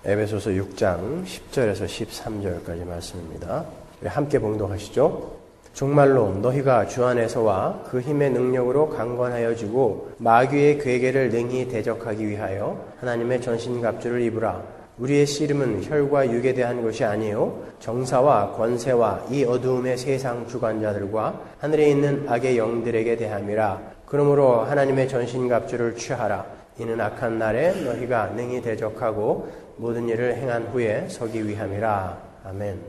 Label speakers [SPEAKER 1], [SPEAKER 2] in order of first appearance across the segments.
[SPEAKER 1] 에베소서 6장 10절에서 13절까지 말씀입니다. 함께 봉독하시죠. 정말로 너희가 주 안에서와 그 힘의 능력으로 강건하여지고 마귀의 괴계를 능히 대적하기 위하여 하나님의 전신갑주를 입으라. 우리의 씨름은 혈과 육에 대한 것이 아니요 정사와 권세와 이 어두움의 세상 주관자들과 하늘에 있는 악의 영들에게 대함이라. 그러므로 하나님의 전신갑주를 취하라. 이는 악한 날에 너희가 능히 대적하고 모든 일을 행한 후에 서기 위함이라. 아멘.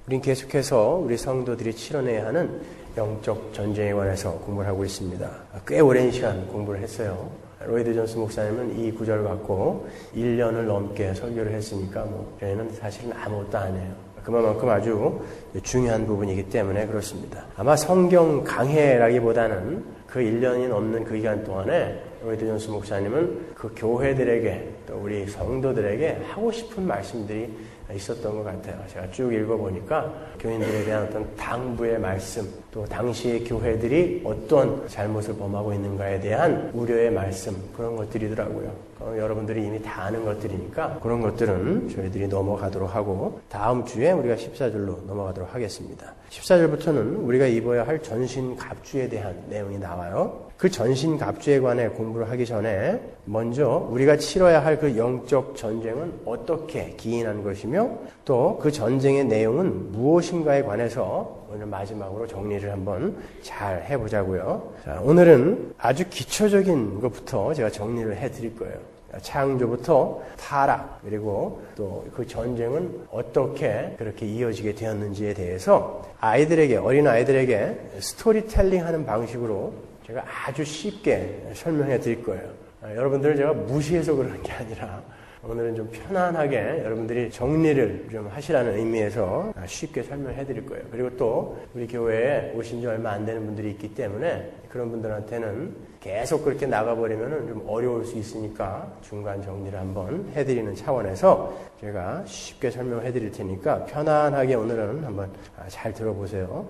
[SPEAKER 1] 우린 계속해서 우리 성도들이 치러내야 하는 영적 전쟁에 관해서 공부를 하고 있습니다. 꽤 오랜 시간 공부를 했어요. 로이드 존스 목사님은 이 구절 갖고 1년을 넘게 설교를 했으니까 저희는 사실은 아무것도 안 해요. 그만큼 아주 중요한 부분이기 때문에 그렇습니다. 아마 성경 강해라기보다는 그 1년이 넘는 그 기간 동안에 로이드 존스 목사님은 그 교회들에게 또 우리 성도들에게 하고 싶은 말씀들이 있었던 것 같아요. 제가 쭉 읽어보니까 교인들에 대한 어떤 당부의 말씀, 또 당시의 교회들이 어떤 잘못을 범하고 있는가에 대한 우려의 말씀, 그런 것들이더라고요. 여러분들이 이미 다 아는 것들이니까 그런 것들은 저희들이 넘어가도록 하고 다음 주에 우리가 14절로 넘어가도록 하겠습니다. 14절부터는 우리가 입어야 할 전신 갑주에 대한 내용이 나와요. 그 전신 갑주에 관해 공부를 하기 전에 먼저 우리가 치러야 할 그 영적 전쟁은 어떻게 기인한 것이며 또 그 전쟁의 내용은 무엇인가에 관해서 오늘 마지막으로 정리를 한번 잘 해보자고요. 자, 오늘은 아주 기초적인 것부터 제가 정리를 해드릴 거예요. 창조부터 타락, 그리고 또 그 전쟁은 어떻게 그렇게 이어지게 되었는지에 대해서 어린 아이들에게 스토리텔링 하는 방식으로 제가 아주 쉽게 설명해 드릴 거예요. 여러분들을 제가 무시해서 그러는 게 아니라 오늘은 좀 편안하게 여러분들이 정리를 좀 하시라는 의미에서 쉽게 설명해 드릴 거예요. 그리고 또 우리 교회에 오신 지 얼마 안 되는 분들이 있기 때문에 그런 분들한테는 계속 그렇게 나가버리면 좀 어려울 수 있으니까 중간 정리를 한번 해드리는 차원에서 제가 쉽게 설명해 드릴 테니까 편안하게 오늘은 한번 잘 들어보세요.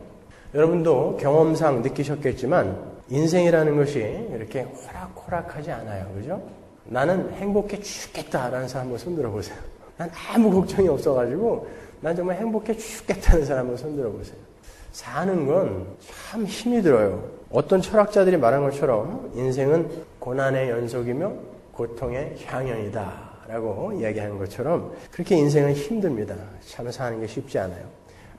[SPEAKER 1] 여러분도 경험상 느끼셨겠지만 인생이라는 것이 이렇게 호락호락하지 않아요. 그죠? 나는 행복해 죽겠다라는 사람 한번 손 들어보세요. 난 아무 걱정이 없어가지고 난 정말 행복해 죽겠다는 사람 한번 손 들어보세요. 사는 건 참 힘이 들어요. 어떤 철학자들이 말한 것처럼 인생은 고난의 연속이며 고통의 향연이다 라고 이야기하는 것처럼 그렇게 인생은 힘듭니다. 참 사는 게 쉽지 않아요.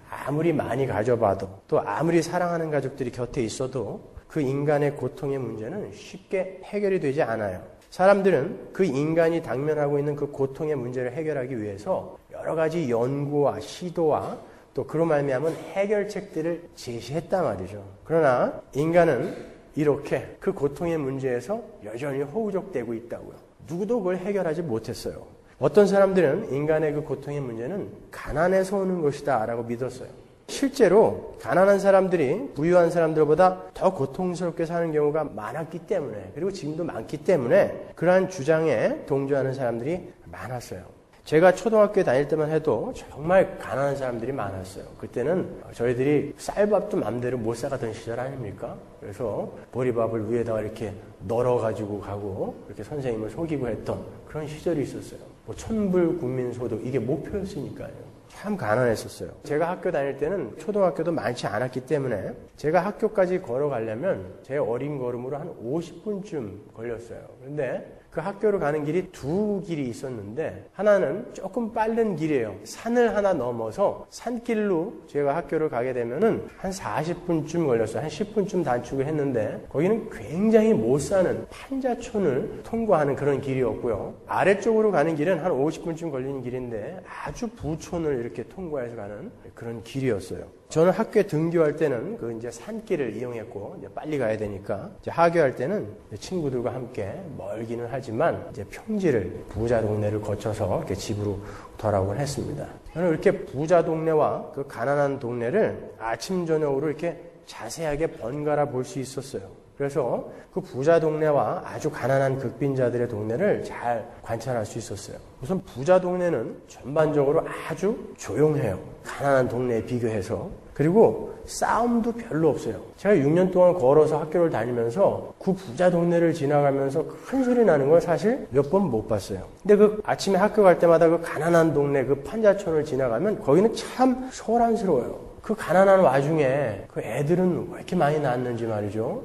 [SPEAKER 1] 아무리 많이 가져봐도 또 아무리 사랑하는 가족들이 곁에 있어도 그 인간의 고통의 문제는 쉽게 해결이 되지 않아요. 사람들은 그 인간이 당면하고 있는 그 고통의 문제를 해결하기 위해서 여러 가지 연구와 시도와 또 그로 말미암은 해결책들을 제시했단 말이죠. 그러나 인간은 이렇게 그 고통의 문제에서 여전히 허우적대고 있다고요. 누구도 그걸 해결하지 못했어요. 어떤 사람들은 인간의 그 고통의 문제는 가난에서 오는 것이다 라고 믿었어요. 실제로 가난한 사람들이 부유한 사람들보다 더 고통스럽게 사는 경우가 많았기 때문에 그리고 지금도 많기 때문에 그러한 주장에 동조하는 사람들이 많았어요. 제가 초등학교에 다닐 때만 해도 정말 가난한 사람들이 많았어요. 그때는 저희들이 쌀밥도 마음대로 못 사가던 시절 아닙니까? 그래서 보리밥을 위에다가 이렇게 널어가지고 가고 이렇게 선생님을 속이고 했던 그런 시절이 있었어요. 천불국민소득 이게 목표였으니까요. 참 가난했었어요. 제가 학교 다닐 때는 초등학교도 많지 않았기 때문에 제가 학교까지 걸어가려면 제 어린 걸음으로 한 50분쯤 걸렸어요. 그런데 그 학교로 가는 길이 두 길이 있었는데 하나는 조금 빠른 길이에요. 산을 하나 넘어서 산길로 제가 학교를 가게 되면은 한 40분쯤 걸렸어요. 한 10분쯤 단축을 했는데 거기는 굉장히 못 사는 판자촌을 통과하는 그런 길이었고요. 아래쪽으로 가는 길은 한 50분쯤 걸리는 길인데 아주 부촌을 이렇게 통과해서 가는 그런 길이었어요. 저는 학교에 등교할 때는 그 이제 산길을 이용했고 이제 빨리 가야 되니까 이제 하교할 때는 친구들과 함께 멀기는 하지만 이제 평지를 부자 동네를 거쳐서 이렇게 집으로 돌아오곤 했습니다. 저는 이렇게 부자 동네와 그 가난한 동네를 아침 저녁으로 이렇게 자세하게 번갈아 볼 수 있었어요. 그래서 그 부자 동네와 아주 가난한 극빈자들의 동네를 잘 관찰할 수 있었어요. 우선 부자 동네는 전반적으로 아주 조용해요. 가난한 동네에 비교해서. 그리고 싸움도 별로 없어요. 제가 6년 동안 걸어서 학교를 다니면서 그 부자 동네를 지나가면서 큰 소리 나는 걸 사실 몇 번 못 봤어요. 근데 그 아침에 학교 갈 때마다 그 가난한 동네 그 판자촌을 지나가면 거기는 참 소란스러워요. 그 가난한 와중에 그 애들은 왜 이렇게 많이 낳았는지 말이죠.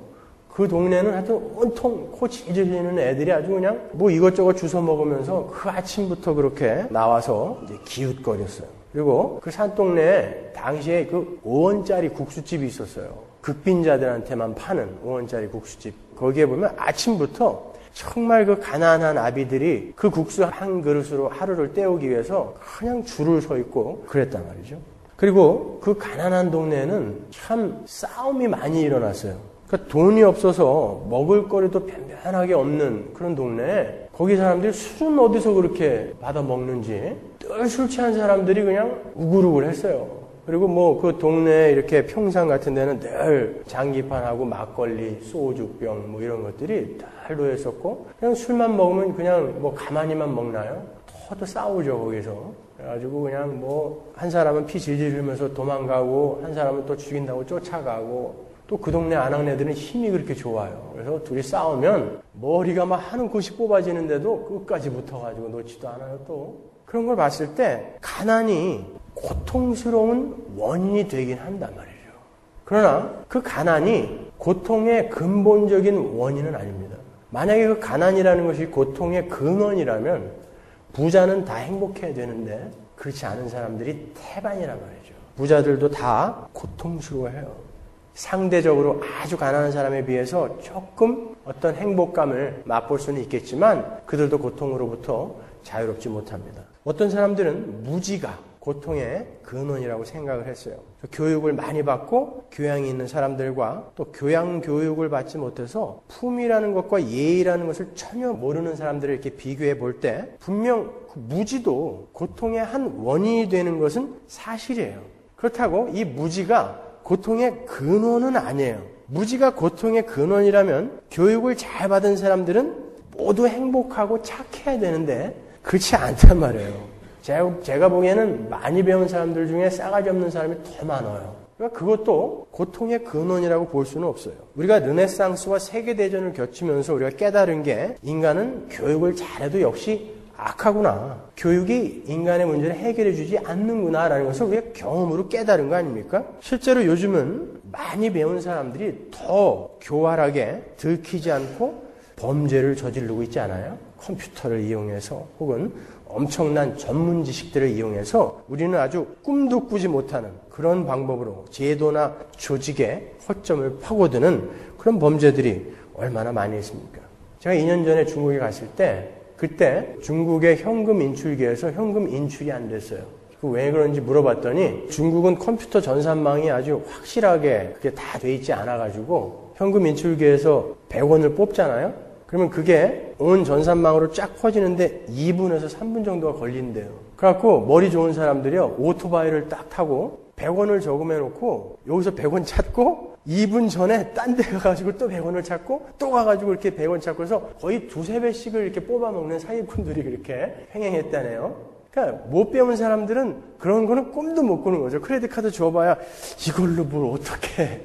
[SPEAKER 1] 그 동네는 하여튼 온통 코 질질 흘리는 애들이 아주 그냥 뭐 이것저것 주워 먹으면서 그 아침부터 그렇게 나와서 이제 기웃거렸어요. 그리고 그 산동네에 당시에 그 5원짜리 국수집이 있었어요. 극빈자들한테만 파는 5원짜리 국수집. 거기에 보면 아침부터 정말 그 가난한 아비들이 그 국수 한 그릇으로 하루를 때우기 위해서 그냥 줄을 서 있고 그랬단 말이죠. 그리고 그 가난한 동네에는 참 싸움이 많이 일어났어요. 그러니까 돈이 없어서 먹을 거리도 변변하게 없는 그런 동네에 거기 사람들이 술은 어디서 그렇게 받아 먹는지 늘 술 취한 사람들이 그냥 우글우글 했어요. 그리고 뭐 그 동네 이렇게 평상 같은 데는 늘 장기판하고 막걸리, 소주병 뭐 이런 것들이 늘 놓여 있었고 그냥 술만 먹으면 그냥 뭐 가만히만 먹나요? 또 싸우죠 거기서. 그래가지고 그냥 뭐 한 사람은 피 질질 흘리면서 도망가고 한 사람은 또 죽인다고 쫓아가고 또 그 동네 아낙네들은 힘이 그렇게 좋아요. 그래서 둘이 싸우면 머리가 막 하는 곳이 뽑아지는데도 끝까지 붙어가지고 놓지도 않아요 또. 그런 걸 봤을 때 가난이 고통스러운 원인이 되긴 한단 말이죠. 그러나 그 가난이 고통의 근본적인 원인은 아닙니다. 만약에 그 가난이라는 것이 고통의 근원이라면 부자는 다 행복해야 되는데 그렇지 않은 사람들이 태반이란 말이죠. 부자들도 다 고통스러워해요. 상대적으로 아주 가난한 사람에 비해서 조금 어떤 행복감을 맛볼 수는 있겠지만 그들도 고통으로부터 자유롭지 못합니다. 어떤 사람들은 무지가 고통의 근원이라고 생각을 했어요. 교육을 많이 받고 교양이 있는 사람들과 또 교양 교육을 받지 못해서 품이라는 것과 예의라는 것을 전혀 모르는 사람들을 이렇게 비교해 볼 때 분명 그 무지도 고통의 한 원인이 되는 것은 사실이에요. 그렇다고 이 무지가 고통의 근원은 아니에요. 무지가 고통의 근원이라면 교육을 잘 받은 사람들은 모두 행복하고 착해야 되는데 그렇지 않단 말이에요. 제가 보기에는 많이 배운 사람들 중에 싸가지 없는 사람이 더 많아요. 그러니까 그것도 고통의 근원이라고 볼 수는 없어요. 우리가 르네상스와 세계대전을 겪으면서 우리가 깨달은 게 인간은 교육을 잘해도 역시 악하구나. 교육이 인간의 문제를 해결해 주지 않는구나라는 것을 우리가 경험으로 깨달은 거 아닙니까? 실제로 요즘은 많이 배운 사람들이 더 교활하게 들키지 않고 범죄를 저지르고 있지 않아요? 컴퓨터를 이용해서 혹은 엄청난 전문 지식들을 이용해서 우리는 아주 꿈도 꾸지 못하는 그런 방법으로 제도나 조직의 허점을 파고드는 그런 범죄들이 얼마나 많이 있습니까? 제가 2년 전에 중국에 갔을 때 그때 중국의 현금 인출기에서 현금 인출이 안 됐어요. 왜 그런지 물어봤더니 중국은 컴퓨터 전산망이 아주 확실하게 그게 다 돼 있지 않아가지고 현금 인출기에서 100원을 뽑잖아요. 그러면 그게 온 전산망으로 쫙 퍼지는데 2분에서 3분 정도가 걸린대요. 그래갖고 머리 좋은 사람들이요 오토바이를 딱 타고 100원을 저금해 놓고 여기서 100원 찾고 2분 전에 딴 데 가가지고 또 100원을 찾고 또 가가지고 이렇게 100원 찾고 해서 거의 두세 배씩을 이렇게 뽑아먹는 사기꾼들이 그렇게 횡행했다네요. 그러니까 못 배운 사람들은 그런 거는 꿈도 못 꾸는 거죠. 크레딧 카드 줘봐야 이걸로 뭘 어떻게.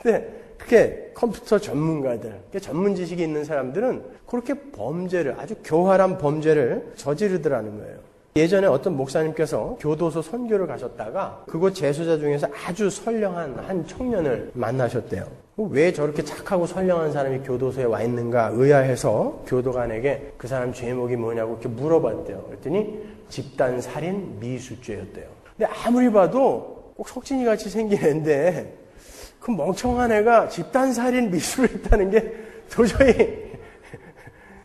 [SPEAKER 1] 근데 그게 컴퓨터 전문가들, 전문 지식이 있는 사람들은 그렇게 범죄를, 아주 교활한 범죄를 저지르더라는 거예요. 예전에 어떤 목사님께서 교도소 선교를 가셨다가 그곳 재소자 중에서 아주 선량한 한 청년을 만나셨대요. 왜 저렇게 착하고 선량한 사람이 교도소에 와 있는가 의아해서 교도관에게 그 사람 죄목이 뭐냐고 이렇게 물어봤대요. 그랬더니 집단살인 미수죄였대요. 근데 아무리 봐도 꼭 석진이 같이 생긴 애인데 그 멍청한 애가 집단살인 미수를 했다는 게 도저히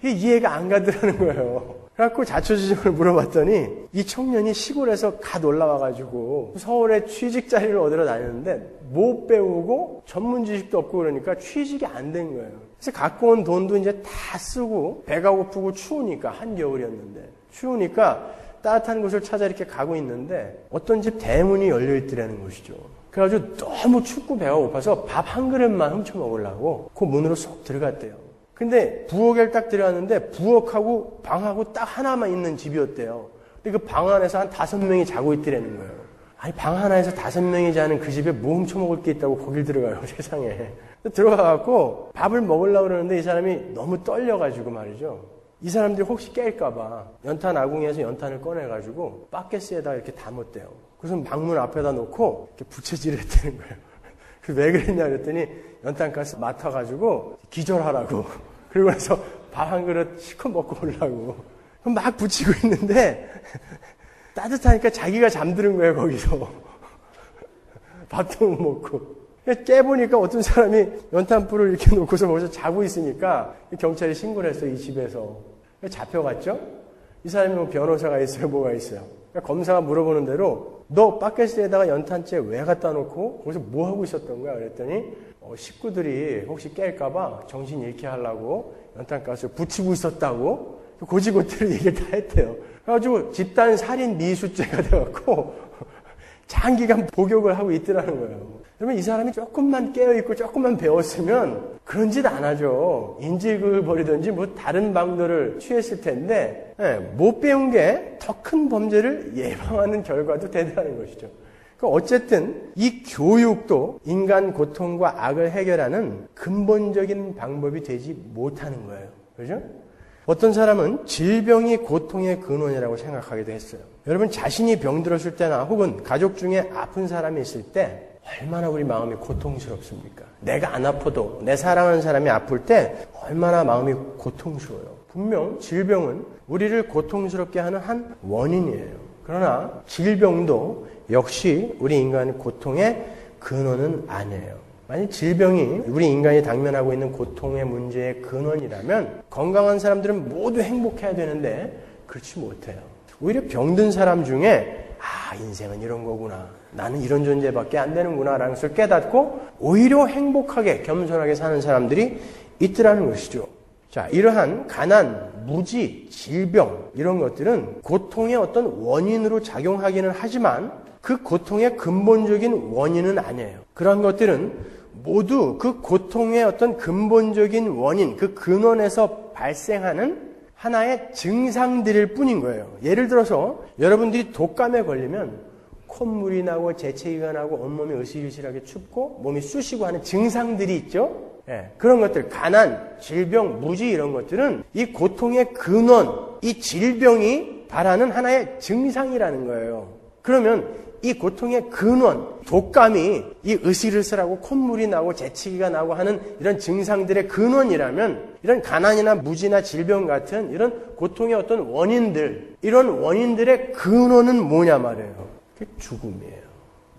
[SPEAKER 1] 이해가 안 가더라는 거예요. 그래갖고 자초지종을 물어봤더니 이 청년이 시골에서 갓 올라와가지고 서울에 취직 자리를 얻으러 다녔는데 못 배우고 전문 지식도 없고 그러니까 취직이 안 된 거예요. 그래서 갖고 온 돈도 이제 다 쓰고 배가 고프고 추우니까 한겨울이었는데 추우니까 따뜻한 곳을 찾아 이렇게 가고 있는데 어떤 집 대문이 열려 있더라는 것이죠. 그래가지고 너무 춥고 배가 고파서 밥 한 그릇만 훔쳐 먹으려고 그 문으로 쏙 들어갔대요. 근데 부엌에 딱 들어갔는데 부엌하고 방하고 딱 하나만 있는 집이었대요. 근데 그 방 안에서 한 5명이 자고 있더라는 거예요. 아니 방 하나에서 5명이 자는 그 집에 뭐 훔쳐먹을 게 있다고 거길 들어가요. 세상에. 들어가갖고 밥을 먹으려고 그러는데 이 사람이 너무 떨려가지고 말이죠. 이 사람들이 혹시 깰까봐 연탄 아궁이에서 연탄을 꺼내가지고 바켓스에다 이렇게 담았대요. 그래서 방문 앞에다 놓고 이렇게 부채질을 했다는 거예요. 왜 그랬냐 그랬더니 연탄가스 맡아가지고 기절하라고. 그리고 나서 밥 한 그릇 실컷 먹고 오려고. 그럼 막 붙이고 있는데 따뜻하니까 자기가 잠드는 거예요, 거기서. 밥도 못 먹고. 깨보니까 어떤 사람이 연탄불을 이렇게 놓고서 거기서 자고 있으니까 경찰이 신고를 했어요, 이 집에서. 잡혀갔죠? 이 사람이 뭐 변호사가 있어요, 뭐가 있어요. 그러니까 검사가 물어보는 대로 너 바켓에다가 연탄재 왜 갖다 놓고 거기서 뭐 하고 있었던 거야? 그랬더니 식구들이 혹시 깰까봐 정신 잃게 하려고 연탄가스를 붙이고 있었다고 고지고대로 얘기를 다 했대요. 그래가지고 집단 살인 미수죄가 돼갖고 장기간 복역을 하고 있더라는 거예요. 그러면 이 사람이 조금만 깨어있고 조금만 배웠으면 그런 짓 안 하죠. 인질극을 벌이든지 뭐 다른 방도를 취했을 텐데 못 배운 게 더 큰 범죄를 예방하는 결과도 된다는 것이죠. 그러니까 어쨌든 이 교육도 인간 고통과 악을 해결하는 근본적인 방법이 되지 못하는 거예요. 그렇죠? 어떤 사람은 질병이 고통의 근원이라고 생각하기도 했어요. 여러분 자신이 병들었을 때나 혹은 가족 중에 아픈 사람이 있을 때 얼마나 우리 마음이 고통스럽습니까? 내가 안 아파도 내 사랑하는 사람이 아플 때 얼마나 마음이 고통스러워요. 분명 질병은 우리를 고통스럽게 하는 한 원인이에요. 그러나 질병도 역시 우리 인간의 고통의 근원은 아니에요. 만약 질병이 우리 인간이 당면하고 있는 고통의 문제의 근원이라면 건강한 사람들은 모두 행복해야 되는데 그렇지 못해요. 오히려 병든 사람 중에 인생은 이런 거구나. 나는 이런 존재밖에 안 되는구나 라는 것을 깨닫고 오히려 행복하게 겸손하게 사는 사람들이 있더라는 것이죠. 자, 이러한 가난, 무지, 질병 이런 것들은 고통의 어떤 원인으로 작용하기는 하지만 그 고통의 근본적인 원인은 아니에요. 그러한 것들은 모두 그 고통의 어떤 근본적인 원인, 그 근원에서 발생하는 하나의 증상들일 뿐인 거예요. 예를 들어서 여러분들이 독감에 걸리면 콧물이 나고 재채기가 나고 온몸이 으실으실하게 춥고 몸이 쑤시고 하는 증상들이 있죠. 그런 것들, 가난, 질병, 무지 이런 것들은 이 고통의 근원, 이 질병이 바라는 하나의 증상이라는 거예요. 그러면 이 고통의 근원, 독감이 이 으실으실하고 콧물이 나고 재채기가 나고 하는 이런 증상들의 근원이라면 이런 가난이나 무지나 질병 같은 이런 고통의 어떤 원인들, 이런 원인들의 근원은 뭐냐 말이에요. 그게 죽음이에요.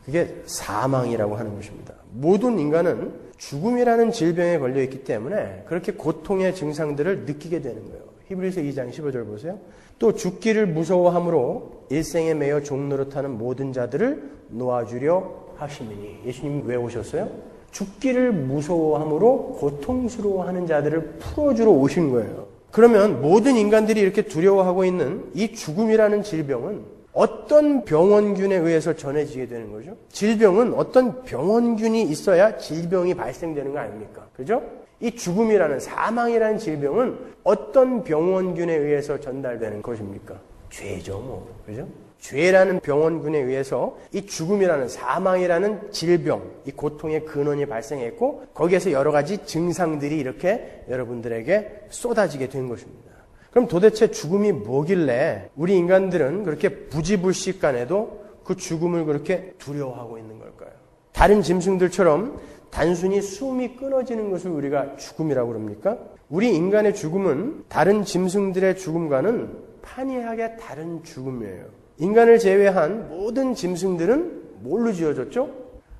[SPEAKER 1] 그게 사망이라고 하는 것입니다. 모든 인간은 죽음이라는 질병에 걸려있기 때문에 그렇게 고통의 증상들을 느끼게 되는 거예요. 히브리서 2장 15절 보세요. 또 죽기를 무서워함으로 일생에 매여 종노릇하는 모든 자들을 놓아주려 하심이니. 예수님이 왜 오셨어요? 죽기를 무서워함으로 고통스러워하는 자들을 풀어주러 오신 거예요. 그러면 모든 인간들이 이렇게 두려워하고 있는 이 죽음이라는 질병은 어떤 병원균에 의해서 전해지게 되는 거죠? 질병은 어떤 병원균이 있어야 질병이 발생되는 거 아닙니까? 그죠? 이 죽음이라는 사망이라는 질병은 어떤 병원균에 의해서 전달되는 것입니까? 죄죠, 뭐. 그죠? 죄라는 병원균에 의해서 이 죽음이라는 사망이라는 질병, 이 고통의 근원이 발생했고 거기에서 여러 가지 증상들이 이렇게 여러분들에게 쏟아지게 된 것입니다. 그럼 도대체 죽음이 뭐길래 우리 인간들은 그렇게 부지불식간에도 그 죽음을 그렇게 두려워하고 있는 걸까요? 다른 짐승들처럼 단순히 숨이 끊어지는 것을 우리가 죽음이라고 그럽니까? 우리 인간의 죽음은 다른 짐승들의 죽음과는 판이하게 다른 죽음이에요. 인간을 제외한 모든 짐승들은 뭘로 지어졌죠?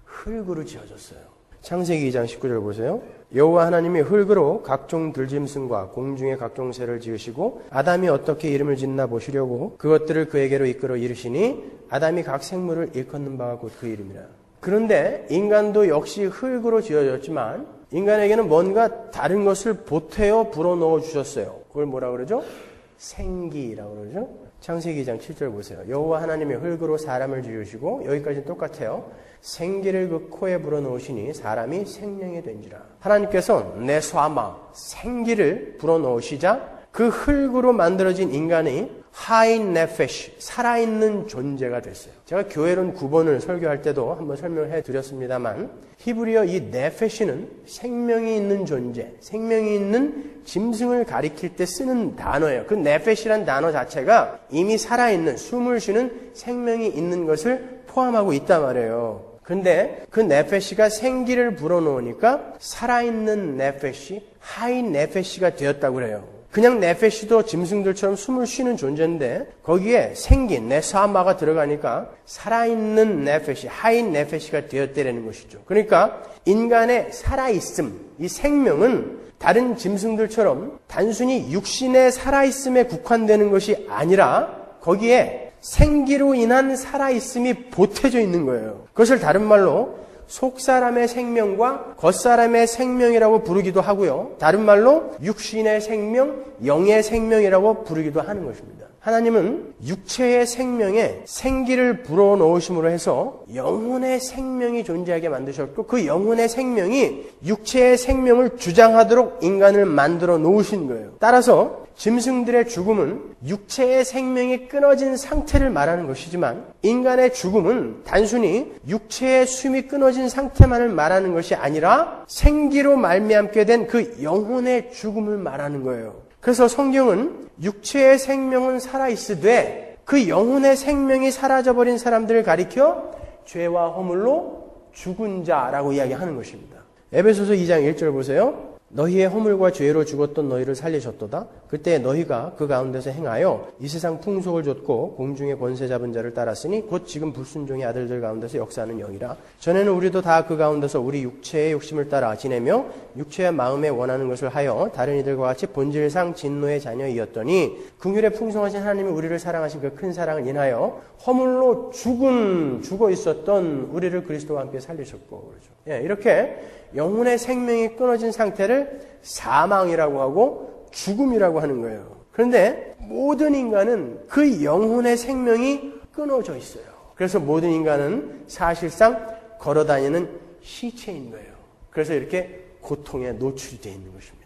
[SPEAKER 1] 흙으로 지어졌어요. 창세기 2장 19절 보세요. 여호와 하나님이 흙으로 각종 들짐승과 공중의 각종 새를 지으시고 아담이 어떻게 이름을 짓나 보시려고 그것들을 그에게로 이끌어 이르시니 아담이 각 생물을 일컫는 바가 곧 그 이름이라. 그런데 인간도 역시 흙으로 지어졌지만 인간에게는 뭔가 다른 것을 보태어 불어넣어 주셨어요. 그걸 뭐라 그러죠? 생기라고 그러죠. 창세기 2장 7절 보세요. 여호와 하나님이 흙으로 사람을 지으시고 여기까지는 똑같아요. 생기를 그 코에 불어넣으시니 사람이 생명이 된지라. 하나님께서 내수아마 생기를 불어넣으시자 그 흙으로 만들어진 인간이 하인 네페시, 살아있는 존재가 됐어요. 제가 교회론 9번을 설교할 때도 한번 설명해 드렸습니다만 히브리어 이 네페시는 생명이 있는 존재, 생명이 있는 짐승을 가리킬 때 쓰는 단어예요. 그 네페시란 단어 자체가 이미 살아있는, 숨을 쉬는 생명이 있는 것을 포함하고 있단 말이에요. 근데 그 네페시가 생기를 불어넣으니까 살아있는 네페시, 하인 네페시가 되었다고 그래요. 그냥 네페시도 짐승들처럼 숨을 쉬는 존재인데 거기에 생긴 네사마가 들어가니까 살아있는 네페시, 하인 네페시가 되었다는 것이죠. 그러니까 인간의 살아있음, 이 생명은 다른 짐승들처럼 단순히 육신의 살아있음에 국한되는 것이 아니라 거기에 생기로 인한 살아있음이 보태져 있는 거예요. 그것을 다른 말로 속사람의 생명과 겉사람의 생명이라고 부르기도 하고요. 다른 말로 육신의 생명, 영의 생명이라고 부르기도 하는 것입니다. 하나님은 육체의 생명에 생기를 불어넣으심으로 해서 영혼의 생명이 존재하게 만드셨고 그 영혼의 생명이 육체의 생명을 주장하도록 인간을 만들어 놓으신 거예요. 따라서 짐승들의 죽음은 육체의 생명이 끊어진 상태를 말하는 것이지만 인간의 죽음은 단순히 육체의 숨이 끊어진 상태만을 말하는 것이 아니라 생기로 말미암게 된 그 영혼의 죽음을 말하는 거예요. 그래서 성경은 육체의 생명은 살아있으되 그 영혼의 생명이 사라져버린 사람들을 가리켜 죄와 허물로 죽은 자라고 이야기하는 것입니다. 에베소서 2장 1절 보세요. 너희의 허물과 죄로 죽었던 너희를 살리셨도다. 그때 너희가 그 가운데서 행하여 이 세상 풍속을 좇고 공중의 권세 잡은 자를 따랐으니 곧 지금 불순종의 아들들 가운데서 역사하는 영이라. 전에는 우리도 다 그 가운데서 우리 육체의 욕심을 따라 지내며 육체의 마음에 원하는 것을 하여 다른 이들과 같이 본질상 진노의 자녀이었더니 긍휼에 풍성하신 하나님이 우리를 사랑하신 그 큰 사랑을 인하여 허물로 죽어 있었던 우리를 그리스도와 함께 살리셨고 그렇죠. 이렇게 영혼의 생명이 끊어진 상태를 사망이라고 하고 죽음이라고 하는 거예요. 그런데 모든 인간은 그 영혼의 생명이 끊어져 있어요. 그래서 모든 인간은 사실상 걸어다니는 시체인 거예요. 그래서 이렇게 고통에 노출이 되어 있는 것입니다.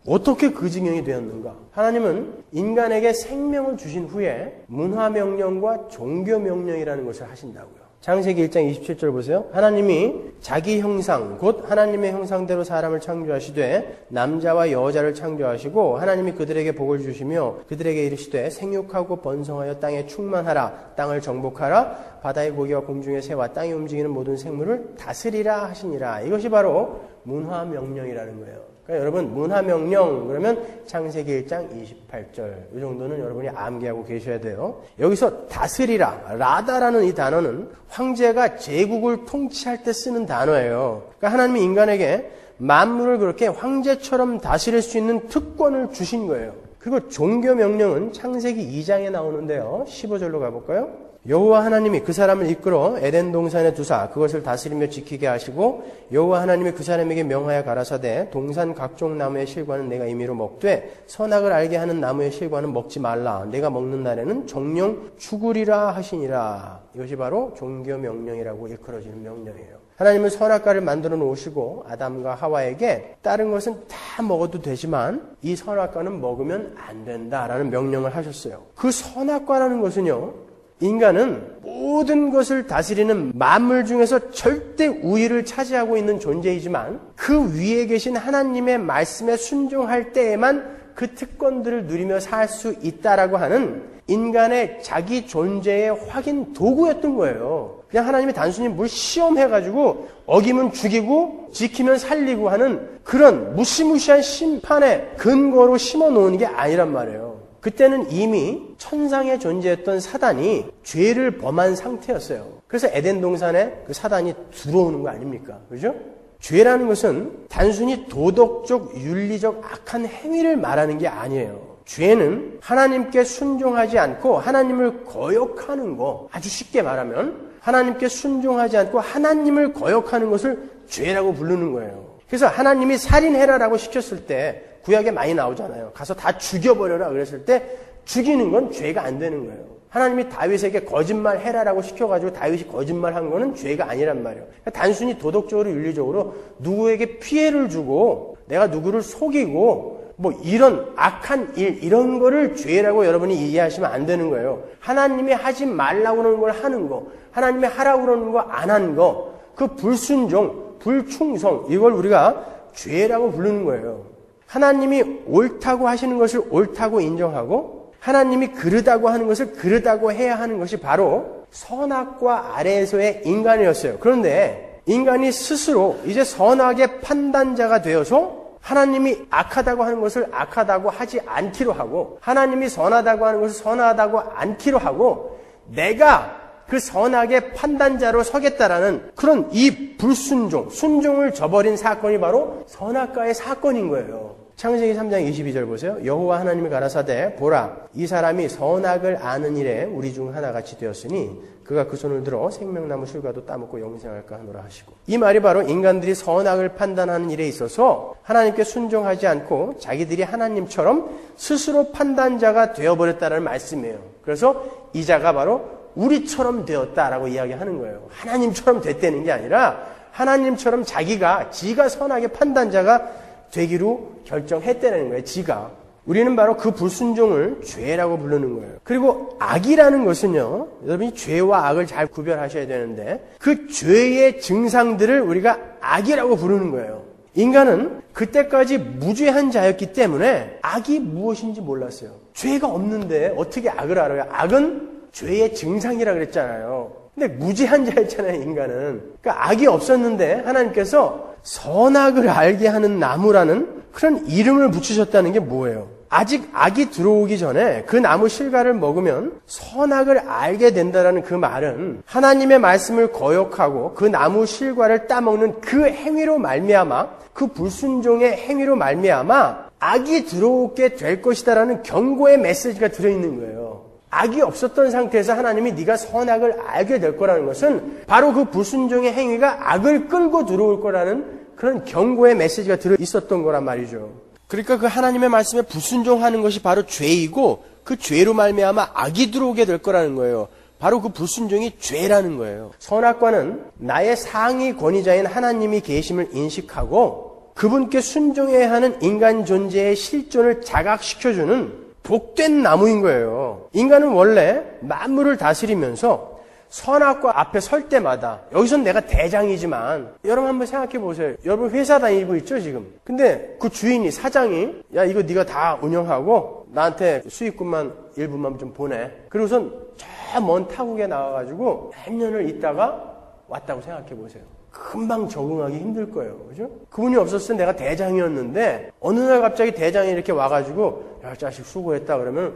[SPEAKER 1] 어떻게 그 지경이 되었는가? 하나님은 인간에게 생명을 주신 후에 문화명령과 종교명령이라는 것을 하신다고요. 창세기 1장 27절 보세요. 하나님이 자기 형상 곧 하나님의 형상대로 사람을 창조하시되 남자와 여자를 창조하시고 하나님이 그들에게 복을 주시며 그들에게 이르시되 생육하고 번성하여 땅에 충만하라 땅을 정복하라 바다의 고기와 공중의 새와 땅에 움직이는 모든 생물을 다스리라 하시니라. 이것이 바로 문화명령이라는 거예요. 그러니까 여러분 문화명령 그러면 창세기 1장 28절 이 정도는 여러분이 암기하고 계셔야 돼요. 여기서 다스리라, 라다라는 이 단어는 황제가 제국을 통치할 때 쓰는 단어예요. 그러니까 하나님이 인간에게 만물을 그렇게 황제처럼 다스릴 수 있는 특권을 주신 거예요. 그리고 종교명령은 창세기 2장에 나오는데요. 15절로 가볼까요? 여호와 하나님이 그 사람을 이끌어 에덴 동산에 두사 그것을 다스리며 지키게 하시고 여호와 하나님이 그 사람에게 명하여 가라사대 동산 각종 나무의 실과는 내가 임의로 먹되 선악을 알게 하는 나무의 실과는 먹지 말라. 내가 먹는 날에는 정령 죽으리라 하시니라. 이것이 바로 종교명령이라고 일컬어지는 명령이에요. 하나님은 선악과를 만들어 놓으시고 아담과 하와에게 다른 것은 다 먹어도 되지만 이 선악과는 먹으면 안 된다라는 명령을 하셨어요. 그 선악과라는 것은요, 인간은 모든 것을 다스리는 만물 중에서 절대 우위를 차지하고 있는 존재이지만 그 위에 계신 하나님의 말씀에 순종할 때에만 그 특권들을 누리며 살 수 있다라고 하는 인간의 자기 존재의 확인 도구였던 거예요. 그냥 하나님이 단순히 뭘 시험해가지고 어기면 죽이고 지키면 살리고 하는 그런 무시무시한 심판의 근거로 심어놓은 게 아니란 말이에요. 그때는 이미 천상에 존재했던 사단이 죄를 범한 상태였어요. 그래서 에덴 동산에 그 사단이 들어오는 거 아닙니까? 그죠? 죄라는 것은 단순히 도덕적, 윤리적 악한 행위를 말하는 게 아니에요. 죄는 하나님께 순종하지 않고 하나님을 거역하는 거, 아주 쉽게 말하면 하나님께 순종하지 않고 하나님을 거역하는 것을 죄라고 부르는 거예요. 그래서 하나님이 살인해라라고 시켰을 때 구약에 많이 나오잖아요. 가서 다 죽여버려라 그랬을 때 죽이는 건 죄가 안 되는 거예요. 하나님이 다윗에게 거짓말해라라고 시켜가지고 다윗이 거짓말한 거는 죄가 아니란 말이에요. 그러니까 단순히 도덕적으로 윤리적으로 누구에게 피해를 주고 내가 누구를 속이고 뭐 이런 악한 일, 이런 거를 죄라고 여러분이 이해하시면 안 되는 거예요. 하나님이 하지 말라고 그러는 걸 하는 거, 하나님이 하라고 그러는 거 안 한 거, 그 불순종, 불충성, 이걸 우리가 죄라고 부르는 거예요. 하나님이 옳다고 하시는 것을 옳다고 인정하고 하나님이 그르다고 하는 것을 그르다고 해야 하는 것이 바로 선악과 아래에서의 인간이었어요. 그런데 인간이 스스로 이제 선악의 판단자가 되어서 하나님이 악하다고 하는 것을 악하다고 하지 않기로 하고 하나님이 선하다고 하는 것을 선하다고 않기로 하고 내가 그 선악의 판단자로 서겠다라는 그런 이 불순종, 순종을 저버린 사건이 바로 선악과의 사건인 거예요. 창세기 3장 22절 보세요. 여호와 하나님이 가라사대 보라 이 사람이 선악을 아는 일에 우리 중 하나같이 되었으니 그가 그 손을 들어 생명나무 실과도 따먹고 영생할까 하노라 하시고 이 말이 바로 인간들이 선악을 판단하는 일에 있어서 하나님께 순종하지 않고 자기들이 하나님처럼 스스로 판단자가 되어버렸다는 말씀이에요. 그래서 이 자가 바로 우리처럼 되었다라고 이야기하는 거예요. 하나님처럼 됐다는 게 아니라 하나님처럼 지가 선악의 판단자가 되기로 결정했다는 거예요. 지가. 우리는 바로 그 불순종을 죄라고 부르는 거예요. 그리고 악이라는 것은요. 여러분이 죄와 악을 잘 구별하셔야 되는데 그 죄의 증상들을 우리가 악이라고 부르는 거예요. 인간은 그때까지 무죄한 자였기 때문에 악이 무엇인지 몰랐어요. 죄가 없는데 어떻게 악을 알아요? 악은 죄의 증상이라 그랬잖아요. 근데 무죄한 자였잖아요, 인간은. 그러니까 악이 없었는데 하나님께서 선악을 알게 하는 나무라는 그런 이름을 붙이셨다는 게 뭐예요? 아직 악이 들어오기 전에 그 나무 실과를 먹으면 선악을 알게 된다는 그 말은 하나님의 말씀을 거역하고 그 나무 실과를 따먹는 그 행위로 말미암아 그 불순종의 행위로 말미암아 악이 들어오게 될 것이다라는 경고의 메시지가 들어있는 거예요. 악이 없었던 상태에서 하나님이 네가 선악을 알게 될 거라는 것은 바로 그 불순종의 행위가 악을 끌고 들어올 거라는 그런 경고의 메시지가 들어있었던 거란 말이죠. 그러니까 그 하나님의 말씀에 불순종하는 것이 바로 죄이고 그 죄로 말미암아 악이 들어오게 될 거라는 거예요. 바로 그 불순종이 죄라는 거예요. 선악과는 나의 상위 권위자인 하나님이 계심을 인식하고 그분께 순종해야 하는 인간 존재의 실존을 자각시켜주는 복된 나무인 거예요. 인간은 원래 만물을 다스리면서 선악과 앞에 설 때마다 여기선 내가 대장이지만 여러분 한번 생각해 보세요. 여러분 회사 다니고 있죠 지금. 근데 그 주인이 사장이 야 이거 네가 다 운영하고 나한테 수익금만 일부만 좀 보내. 그리고선 저 먼 타국에 나와가지고 몇 년을 있다가 왔다고 생각해 보세요. 금방 적응하기 힘들 거예요. 그죠? 그분이 없었을 때 내가 대장이었는데 어느 날 갑자기 대장이 이렇게 와가지고 야 자식 수고했다 그러면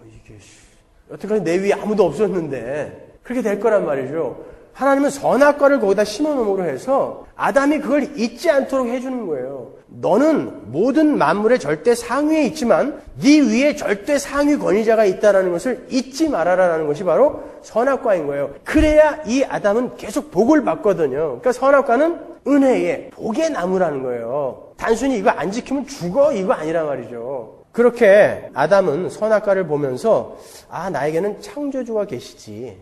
[SPEAKER 1] 이게 여태까지 내 위에 아무도 없었는데 그렇게 될 거란 말이죠. 하나님은 선악과를 거기다 심어놓음으로 해서 아담이 그걸 잊지 않도록 해주는 거예요. 너는 모든 만물의 절대 상위에 있지만 네 위에 절대 상위 권위자가 있다는 것을 잊지 말아라라는 것이 바로 선악과인 거예요. 그래야 이 아담은 계속 복을 받거든요. 그러니까 선악과는 은혜의 복의 나무라는 거예요. 단순히 이거 안 지키면 죽어 이거 아니란 말이죠. 그렇게 아담은 선악과를 보면서 나에게는 창조주가 계시지.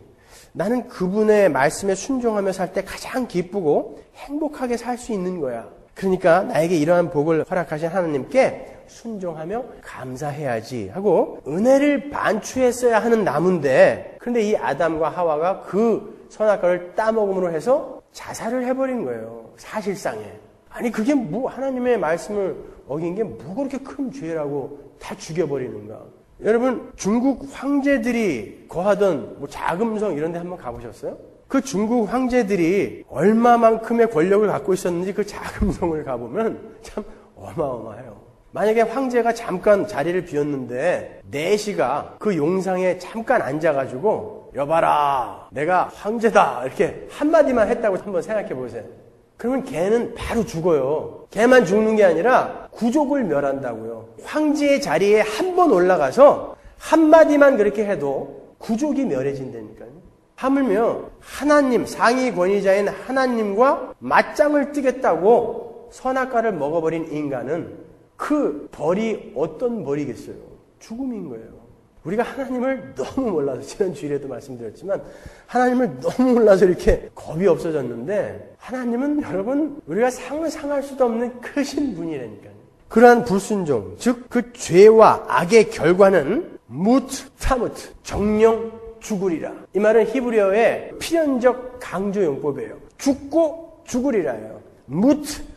[SPEAKER 1] 나는 그분의 말씀에 순종하며 살 때 가장 기쁘고 행복하게 살 수 있는 거야. 그러니까 나에게 이러한 복을 허락하신 하나님께 순종하며 감사해야지 하고 은혜를 반추했어야 하는 나무인데 그런데 이 아담과 하와가 그 선악과를 따먹음으로 해서 자살을 해버린 거예요. 사실상에. 아니 그게 뭐 하나님의 말씀을 어긴 게 뭐 그렇게 큰 죄라고 다 죽여버리는가. 여러분 중국 황제들이 거하던 뭐 자금성 이런 데 한번 가보셨어요? 그 중국 황제들이 얼마만큼의 권력을 갖고 있었는지 그 자금성을 가보면 참 어마어마해요. 만약에 황제가 잠깐 자리를 비웠는데 내시가 그 용상에 잠깐 앉아가지고 여봐라 내가 황제다 이렇게 한마디만 했다고 한번 생각해 보세요. 그러면 걔는 바로 죽어요. 걔만 죽는 게 아니라 구족을 멸한다고요. 황제의 자리에 한 번 올라가서 한마디만 그렇게 해도 구족이 멸해진다니까요. 하물며 하나님, 상위 권위자인 하나님과 맞짱을 뜨겠다고 선악과를 먹어버린 인간은 그 벌이 어떤 벌이겠어요? 죽음인 거예요. 우리가 하나님을 너무 몰라서 지난 주일에도 말씀드렸지만 하나님을 너무 몰라서 이렇게 겁이 없어졌는데 하나님은 여러분 우리가 상상할 수도 없는 크신 분이라니까요. 그러한 불순종, 즉 그 죄와 악의 결과는 무트 타무트, 정령 죽으리라. 이 말은 히브리어의 필연적 강조 용법이에요. 죽고 죽으리라예요.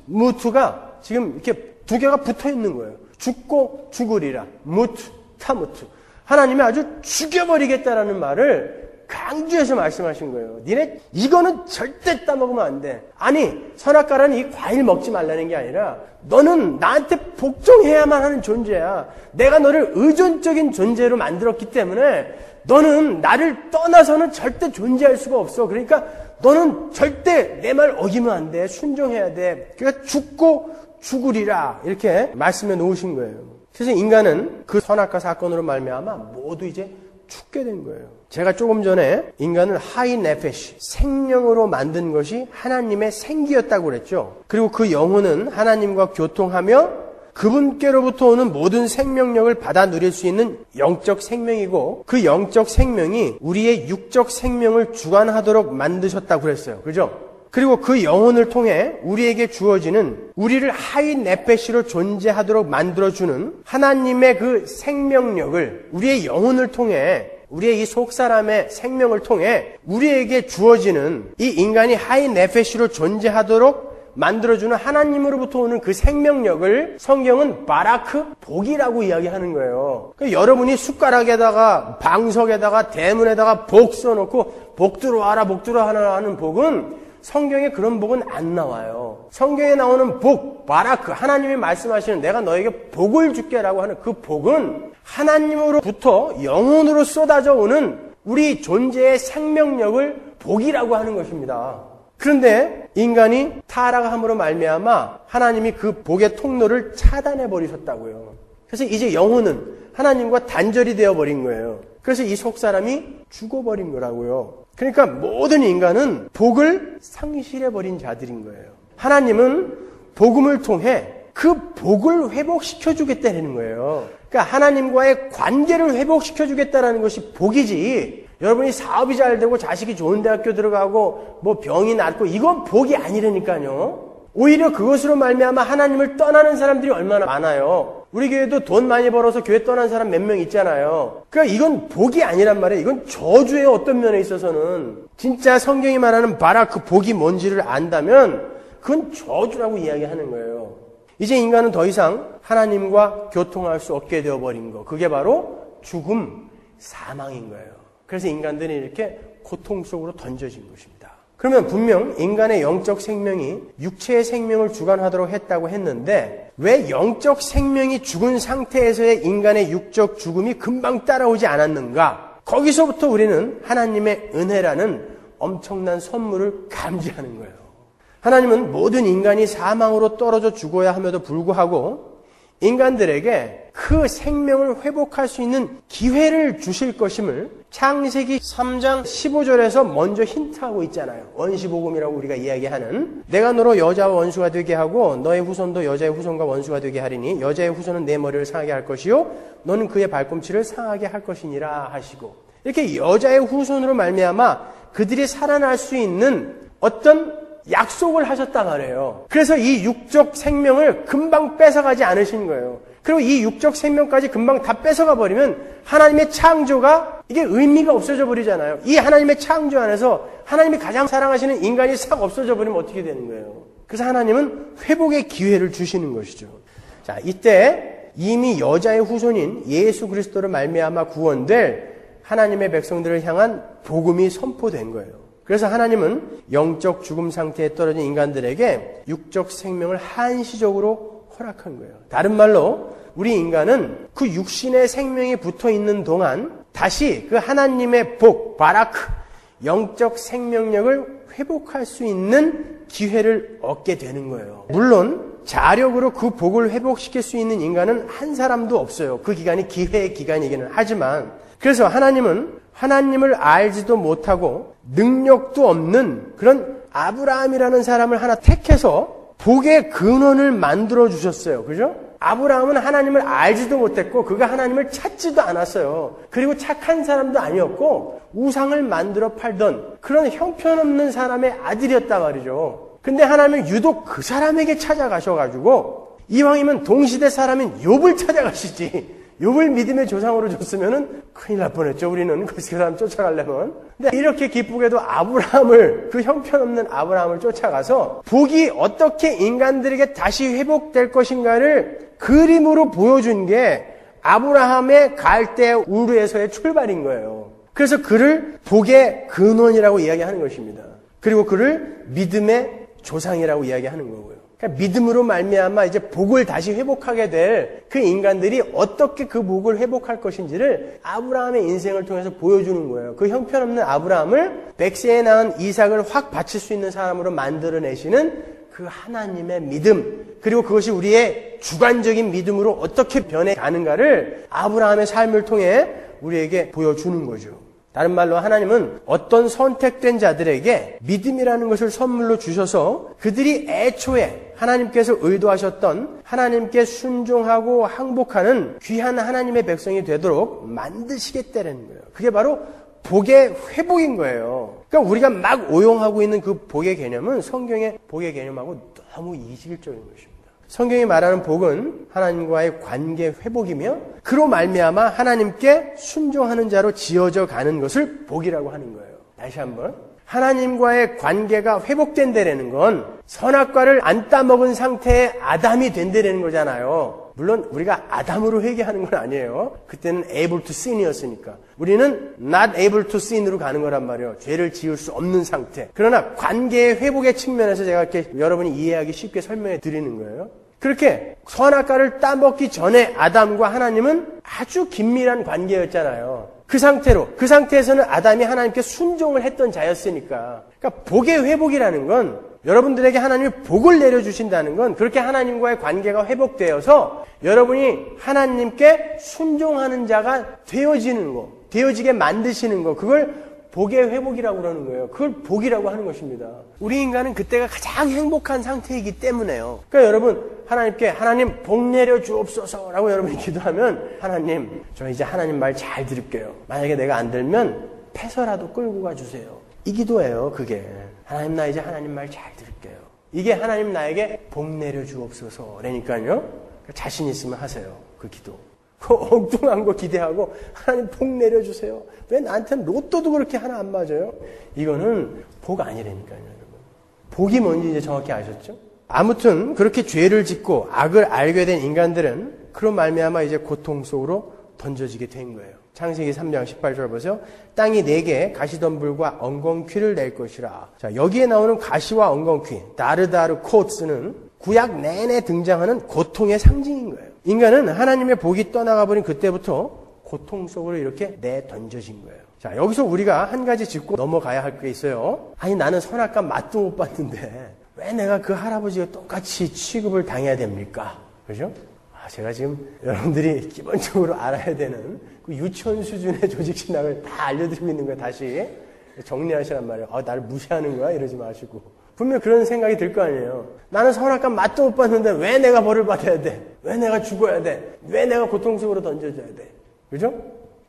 [SPEAKER 1] 무트가 지금 이렇게 두 개가 붙어 있는 거예요. 죽고 죽으리라. 무트 타무트. 하나님이 아주 죽여버리겠다라는 말을 강조해서 말씀하신 거예요. 니네 이거는 절대 따먹으면 안 돼. 아니, 선악과라는 이 과일 먹지 말라는 게 아니라 너는 나한테 복종해야만 하는 존재야. 내가 너를 의존적인 존재로 만들었기 때문에 너는 나를 떠나서는 절대 존재할 수가 없어. 그러니까 너는 절대 내 말 어기면 안 돼. 순종해야 돼. 그러니까 죽고 죽으리라. 이렇게 말씀해 놓으신 거예요. 그래서 인간은 그 선악과 사건으로 말미암아 모두 이제 죽게 된 거예요. 제가 조금 전에 인간을 하이 네페시, 생명으로 만든 것이 하나님의 생기였다고 그랬죠. 그리고 그 영혼은 하나님과 교통하며 그분께로부터 오는 모든 생명력을 받아 누릴 수 있는 영적 생명이고 그 영적 생명이 우리의 육적 생명을 주관하도록 만드셨다고 그랬어요. 그죠? 그리고 그 영혼을 통해 우리에게 주어지는 우리를 하이 네페시로 존재하도록 만들어주는 하나님의 그 생명력을 우리의 영혼을 통해 우리의 이 속사람의 생명을 통해 우리에게 주어지는 이 인간이 하이 네페시로 존재하도록 만들어주는 하나님으로부터 오는 그 생명력을 성경은 바라크, 복이라고 이야기하는 거예요. 그러니까 여러분이 숟가락에다가 방석에다가 대문에다가 복 써놓고 복 들어와라 복 들어와라 하는 복은 성경에 그런 복은 안 나와요. 성경에 나오는 복, 바라크, 하나님이 말씀하시는 내가 너에게 복을 줄게라고 하는 그 복은 하나님으로부터 영혼으로 쏟아져 오는 우리 존재의 생명력을 복이라고 하는 것입니다. 그런데 인간이 타락함으로 말미암아 하나님이 그 복의 통로를 차단해 버리셨다고요. 그래서 이제 영혼은 하나님과 단절이 되어 버린 거예요. 그래서 이 속사람이 죽어버린 거라고요. 그러니까 모든 인간은 복을 상실해 버린 자들인 거예요. 하나님은 복음을 통해 그 복을 회복시켜 주겠다는 거예요. 그러니까 하나님과의 관계를 회복시켜 주겠다는 것이 복이지, 여러분이 사업이 잘 되고 자식이 좋은 대학교 들어가고 뭐 병이 낫고 이건 복이 아니라니까요. 오히려 그것으로 말미암아 하나님을 떠나는 사람들이 얼마나 많아요. 우리 교회도 돈 많이 벌어서 교회 떠난 사람 몇 명 있잖아요. 그러니까 이건 복이 아니란 말이에요. 이건 저주의 어떤 면에 있어서는. 진짜 성경이 말하는 바라크 복이 뭔지를 안다면 그건 저주라고 이야기하는 거예요. 이제 인간은 더 이상 하나님과 교통할 수 없게 되어버린 거. 그게 바로 죽음, 사망인 거예요. 그래서 인간들이 이렇게 고통 속으로 던져진 것입니다. 그러면 분명 인간의 영적 생명이 육체의 생명을 주관하도록 했다고 했는데 왜 영적 생명이 죽은 상태에서의 인간의 육적 죽음이 금방 따라오지 않았는가? 거기서부터 우리는 하나님의 은혜라는 엄청난 선물을 감지하는 거예요. 하나님은 모든 인간이 사망으로 떨어져 죽어야 함에도 불구하고 인간들에게 그 생명을 회복할 수 있는 기회를 주실 것임을 창세기 3장 15절에서 먼저 힌트하고 있잖아요. 원시복음이라고 우리가 이야기하는 내가 너로 여자와 원수가 되게 하고 너의 후손도 여자의 후손과 원수가 되게 하리니 여자의 후손은 내 머리를 상하게 할 것이요 너는 그의 발꿈치를 상하게 할 것이니라 하시고 이렇게 여자의 후손으로 말미암아 그들이 살아날 수 있는 어떤 약속을 하셨단 말이에요. 그래서 이 육적 생명을 금방 뺏어가지 않으신 거예요. 그리고 이 육적 생명까지 금방 다 뺏어가 버리면 하나님의 창조가 이게 의미가 없어져 버리잖아요. 이 하나님의 창조 안에서 하나님이 가장 사랑하시는 인간이 싹 없어져 버리면 어떻게 되는 거예요? 그래서 하나님은 회복의 기회를 주시는 것이죠. 자, 이때 이미 여자의 후손인 예수 그리스도를 말미암아 구원될 하나님의 백성들을 향한 복음이 선포된 거예요. 그래서 하나님은 영적 죽음 상태에 떨어진 인간들에게 육적 생명을 한시적으로 허락한 거예요. 다른 말로 우리 인간은 그 육신의 생명이 붙어 있는 동안 다시 그 하나님의 복, 바라크, 영적 생명력을 회복할 수 있는 기회를 얻게 되는 거예요. 물론 자력으로 그 복을 회복시킬 수 있는 인간은 한 사람도 없어요. 그 기간이 기회의 기간이기는 하지만 그래서 하나님은 하나님을 알지도 못하고 능력도 없는 그런 아브라함이라는 사람을 하나 택해서 복의 근원을 만들어 주셨어요. 그죠? 아브라함은 하나님을 알지도 못했고 그가 하나님을 찾지도 않았어요. 그리고 착한 사람도 아니었고 우상을 만들어 팔던 그런 형편없는 사람의 아들이었단 말이죠. 근데 하나님은 유독 그 사람에게 찾아가셔가지고 이왕이면 동시대 사람인 욥을 찾아가시지. 욥을 믿음의 조상으로 줬으면은 큰일 날 뻔했죠. 우리는 그 사람 쫓아가려면. 근데 이렇게 기쁘게도 아브라함을, 그 형편없는 아브라함을 쫓아가서 복이 어떻게 인간들에게 다시 회복될 것인가를 그림으로 보여준 게 아브라함의 갈대 우르에서의 출발인 거예요. 그래서 그를 복의 근원이라고 이야기하는 것입니다. 그리고 그를 믿음의 조상이라고 이야기하는 거고요. 그러니까 믿음으로 말미암아 이제 복을 다시 회복하게 될 그 인간들이 어떻게 그 복을 회복할 것인지를 아브라함의 인생을 통해서 보여주는 거예요. 그 형편없는 아브라함을 100세에 낳은 이삭을 확 바칠 수 있는 사람으로 만들어내시는 그 하나님의 믿음, 그리고 그것이 우리의 주관적인 믿음으로 어떻게 변해가는가를 아브라함의 삶을 통해 우리에게 보여주는 거죠. 다른 말로 하나님은 어떤 선택된 자들에게 믿음이라는 것을 선물로 주셔서 그들이 애초에 하나님께서 의도하셨던 하나님께 순종하고 항복하는 귀한 하나님의 백성이 되도록 만드시겠다는 거예요. 그게 바로 복의 회복인 거예요. 그러니까 우리가 막 오용하고 있는 그 복의 개념은 성경의 복의 개념하고 너무 이질적인 것입니다. 성경이 말하는 복은 하나님과의 관계 회복이며 그로 말미암아 하나님께 순종하는 자로 지어져 가는 것을 복이라고 하는 거예요. 다시 한번. 하나님과의 관계가 회복된다라는 건 선악과를 안 따먹은 상태의 아담이 된다라는 거잖아요. 물론 우리가 아담으로 회개하는 건 아니에요. 그때는 able to sin이었으니까. 우리는 not able to sin으로 가는 거란 말이에요. 죄를 지을 수 없는 상태. 그러나 관계의 회복의 측면에서 제가 이렇게 여러분이 이해하기 쉽게 설명해 드리는 거예요. 그렇게 선악과를 따먹기 전에 아담과 하나님은 아주 긴밀한 관계였잖아요. 그 상태에서는 아담이 하나님께 순종을 했던 자였으니까. 그러니까 복의 회복이라는 건 여러분들에게 하나님이 복을 내려주신다는 건 그렇게 하나님과의 관계가 회복되어서 여러분이 하나님께 순종하는 자가 되어지게 만드시는 거, 그걸 복의 회복이라고 그러는 거예요. 그걸 복이라고 하는 것입니다. 우리 인간은 그때가 가장 행복한 상태이기 때문에요. 그러니까 여러분, 하나님께 하나님 복 내려 주옵소서라고 여러분이 기도하면 하나님, 저 이제 하나님 말 잘 들을게요. 만약에 내가 안 들면 패서라도 끌고 가주세요. 이 기도예요, 그게. 하나님, 나 이제 하나님 말 잘 들을게요. 이게 하나님 나에게 복 내려 주옵소서라니까요. 자신 있으면 하세요, 그 기도. 그 엉뚱한 거 기대하고 하나님 복 내려주세요. 왜 나한테는 로또도 그렇게 하나 안 맞아요? 이거는 복 아니라니까요, 여러분. 복이 뭔지 이제 정확히 아셨죠? 아무튼 그렇게 죄를 짓고 악을 알게 된 인간들은 그로 말미암아 이제 고통 속으로 던져지게 된 거예요. 창세기 3장 18절 보세요. 땅이 내게 가시덤불과 엉겅퀴를 낼 것이라. 자, 여기에 나오는 가시와 엉겅퀴, 다르다르 코츠는 구약 내내 등장하는 고통의 상징인 거예요. 인간은 하나님의 복이 떠나가 버린 그때부터 고통 속으로 이렇게 내던져진 거예요. 자, 여기서 우리가 한 가지 짚고 넘어가야 할 게 있어요. 아니, 나는 선악과 맛도 못 봤는데 왜 내가 그 할아버지가 똑같이 취급을 당해야 됩니까? 그죠? 제가 지금 여러분들이 기본적으로 알아야 되는 그 유치원 수준의 조직신학을 다 알려드리고 있는 거예요. 다시 정리하시란 말이에요. 나를 무시하는 거야? 이러지 마시고. 분명 그런 생각이 들 거 아니에요. 나는 선악과 맛도 못 봤는데 왜 내가 벌을 받아야 돼? 왜 내가 죽어야 돼? 왜 내가 고통 속으로 던져져야 돼? 그죠?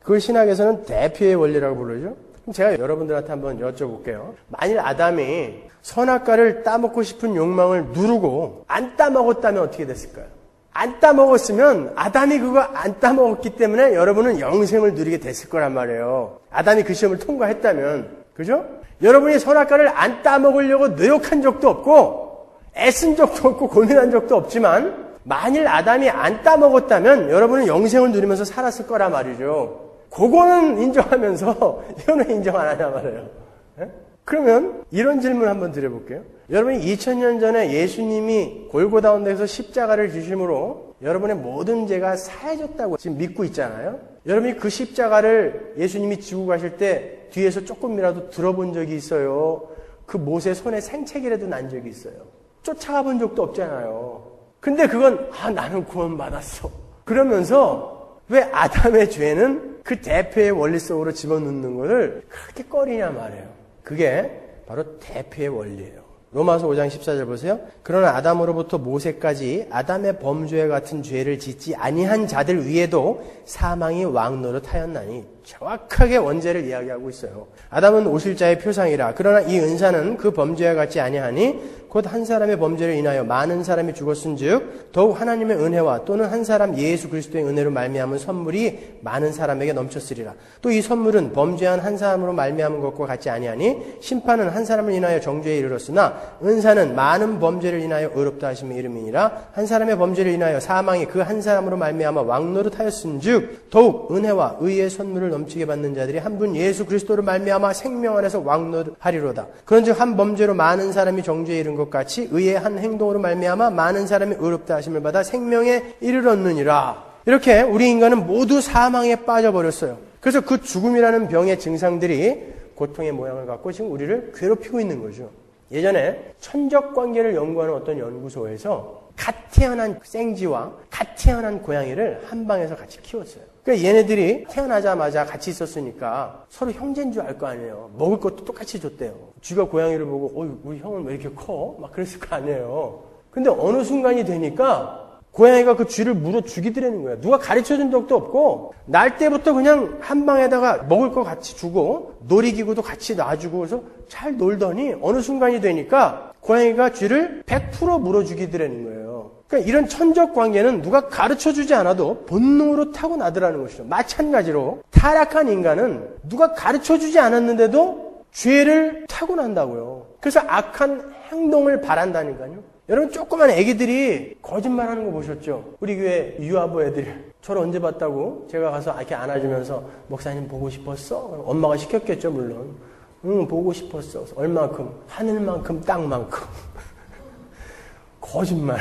[SPEAKER 1] 그걸 신학에서는 대피의 원리라고 부르죠. 그럼 제가 여러분들한테 한번 여쭤볼게요. 만일 아담이 선악과를 따먹고 싶은 욕망을 누르고 안 따먹었다면 어떻게 됐을까요? 안 따먹었으면 아담이 그거 안 따먹었기 때문에 여러분은 영생을 누리게 됐을 거란 말이에요. 아담이 그 시험을 통과했다면. 그죠? 여러분이 선악과를 안 따먹으려고 노력한 적도 없고 애쓴 적도 없고 고민한 적도 없지만 만일 아담이 안 따먹었다면 여러분은 영생을 누리면서 살았을 거란 말이죠. 그거는 인정하면서 이거는 인정 안 하냐 말이에요. 네? 그러면 이런 질문 한번 드려볼게요. 여러분이 2000년 전에 예수님이 골고다 언덕에서 십자가를 지심으로 여러분의 모든 죄가 사해졌다고 지금 믿고 있잖아요. 여러분이 그 십자가를 예수님이 지고 가실 때 뒤에서 조금이라도 들어본 적이 있어요. 그 못의 손에 생채기라도 난 적이 있어요. 쫓아가 본 적도 없잖아요. 근데 그건 나는 구원받았어. 그러면서 왜 아담의 죄는 그 대표의 원리 속으로 집어넣는 것을 그렇게 꺼리냐 말이에요. 그게 바로 대표의 원리예요. 로마서 5장 14절 보세요. 그러나 아담으로부터 모세까지 아담의 범죄와 같은 죄를 짓지 아니한 자들 위에도 사망이 왕노릇하였나니, 정확하게 원죄를 이야기하고 있어요. 아담은 오실자의 표상이라. 그러나 이 은사는 그 범죄와 같지 아니하니 곧 한 사람의 범죄를 인하여 많은 사람이 죽었은즉 더욱 하나님의 은혜와 또는 한 사람 예수 그리스도의 은혜로 말미암은 선물이 많은 사람에게 넘쳤으리라. 또 이 선물은 범죄한 한 사람으로 말미암은 것과 같지 아니하니 심판은 한 사람을 인하여 정죄에 이르렀으나 은사는 많은 범죄를 인하여 의롭다 하심의 이름이니라. 한 사람의 범죄를 인하여 사망이 그 한 사람으로 말미암아 왕노릇하였은즉 더욱 은혜와 의의 선물을 넘치게 받는 자들이 한 분 예수 그리스도로 말미암아 생명 안에서 왕노릇하리로다. 그런즉 한 범죄로 많은 사람이 정죄에 이른 것 같이 의의 한 행동으로 말미암아 많은 사람이 의롭다 하심을 받아 생명에 이르렀느니라. 이렇게 우리 인간은 모두 사망에 빠져버렸어요. 그래서 그 죽음이라는 병의 증상들이 고통의 모양을 갖고 지금 우리를 괴롭히고 있는 거죠. 예전에 천적 관계를 연구하는 어떤 연구소에서 갓 태어난 생쥐와 갓 태어난 고양이를 한 방에서 같이 키웠어요. 그러니까 얘네들이 태어나자마자 같이 있었으니까 서로 형제인 줄 알 거 아니에요. 먹을 것도 똑같이 줬대요. 쥐가 고양이를 보고 우리 형은 왜 이렇게 커? 막 그랬을 거 아니에요. 근데 어느 순간이 되니까 고양이가 그 쥐를 물어 죽이더라는 거예요. 누가 가르쳐준 적도 없고 날 때부터 그냥 한 방에다가 먹을 거 같이 주고 놀이기구도 같이 놔주고 그래서 잘 놀더니 어느 순간이 되니까 고양이가 쥐를 100% 물어 죽이더라는 거예요. 그러니까 이런 천적 관계는 누가 가르쳐주지 않아도 본능으로 타고나더라는 것이죠. 마찬가지로 타락한 인간은 누가 가르쳐주지 않았는데도 죄를 타고난다고요. 그래서 악한 행동을 바란다니까요. 여러분 조그만 애기들이 거짓말하는 거 보셨죠? 우리 교회 유아부 애들 저를 언제 봤다고? 제가 가서 이렇게 안아주면서 목사님 보고 싶었어? 엄마가 시켰겠죠 물론. 응 보고 싶었어. 얼마큼? 하늘만큼 땅만큼. 거짓말.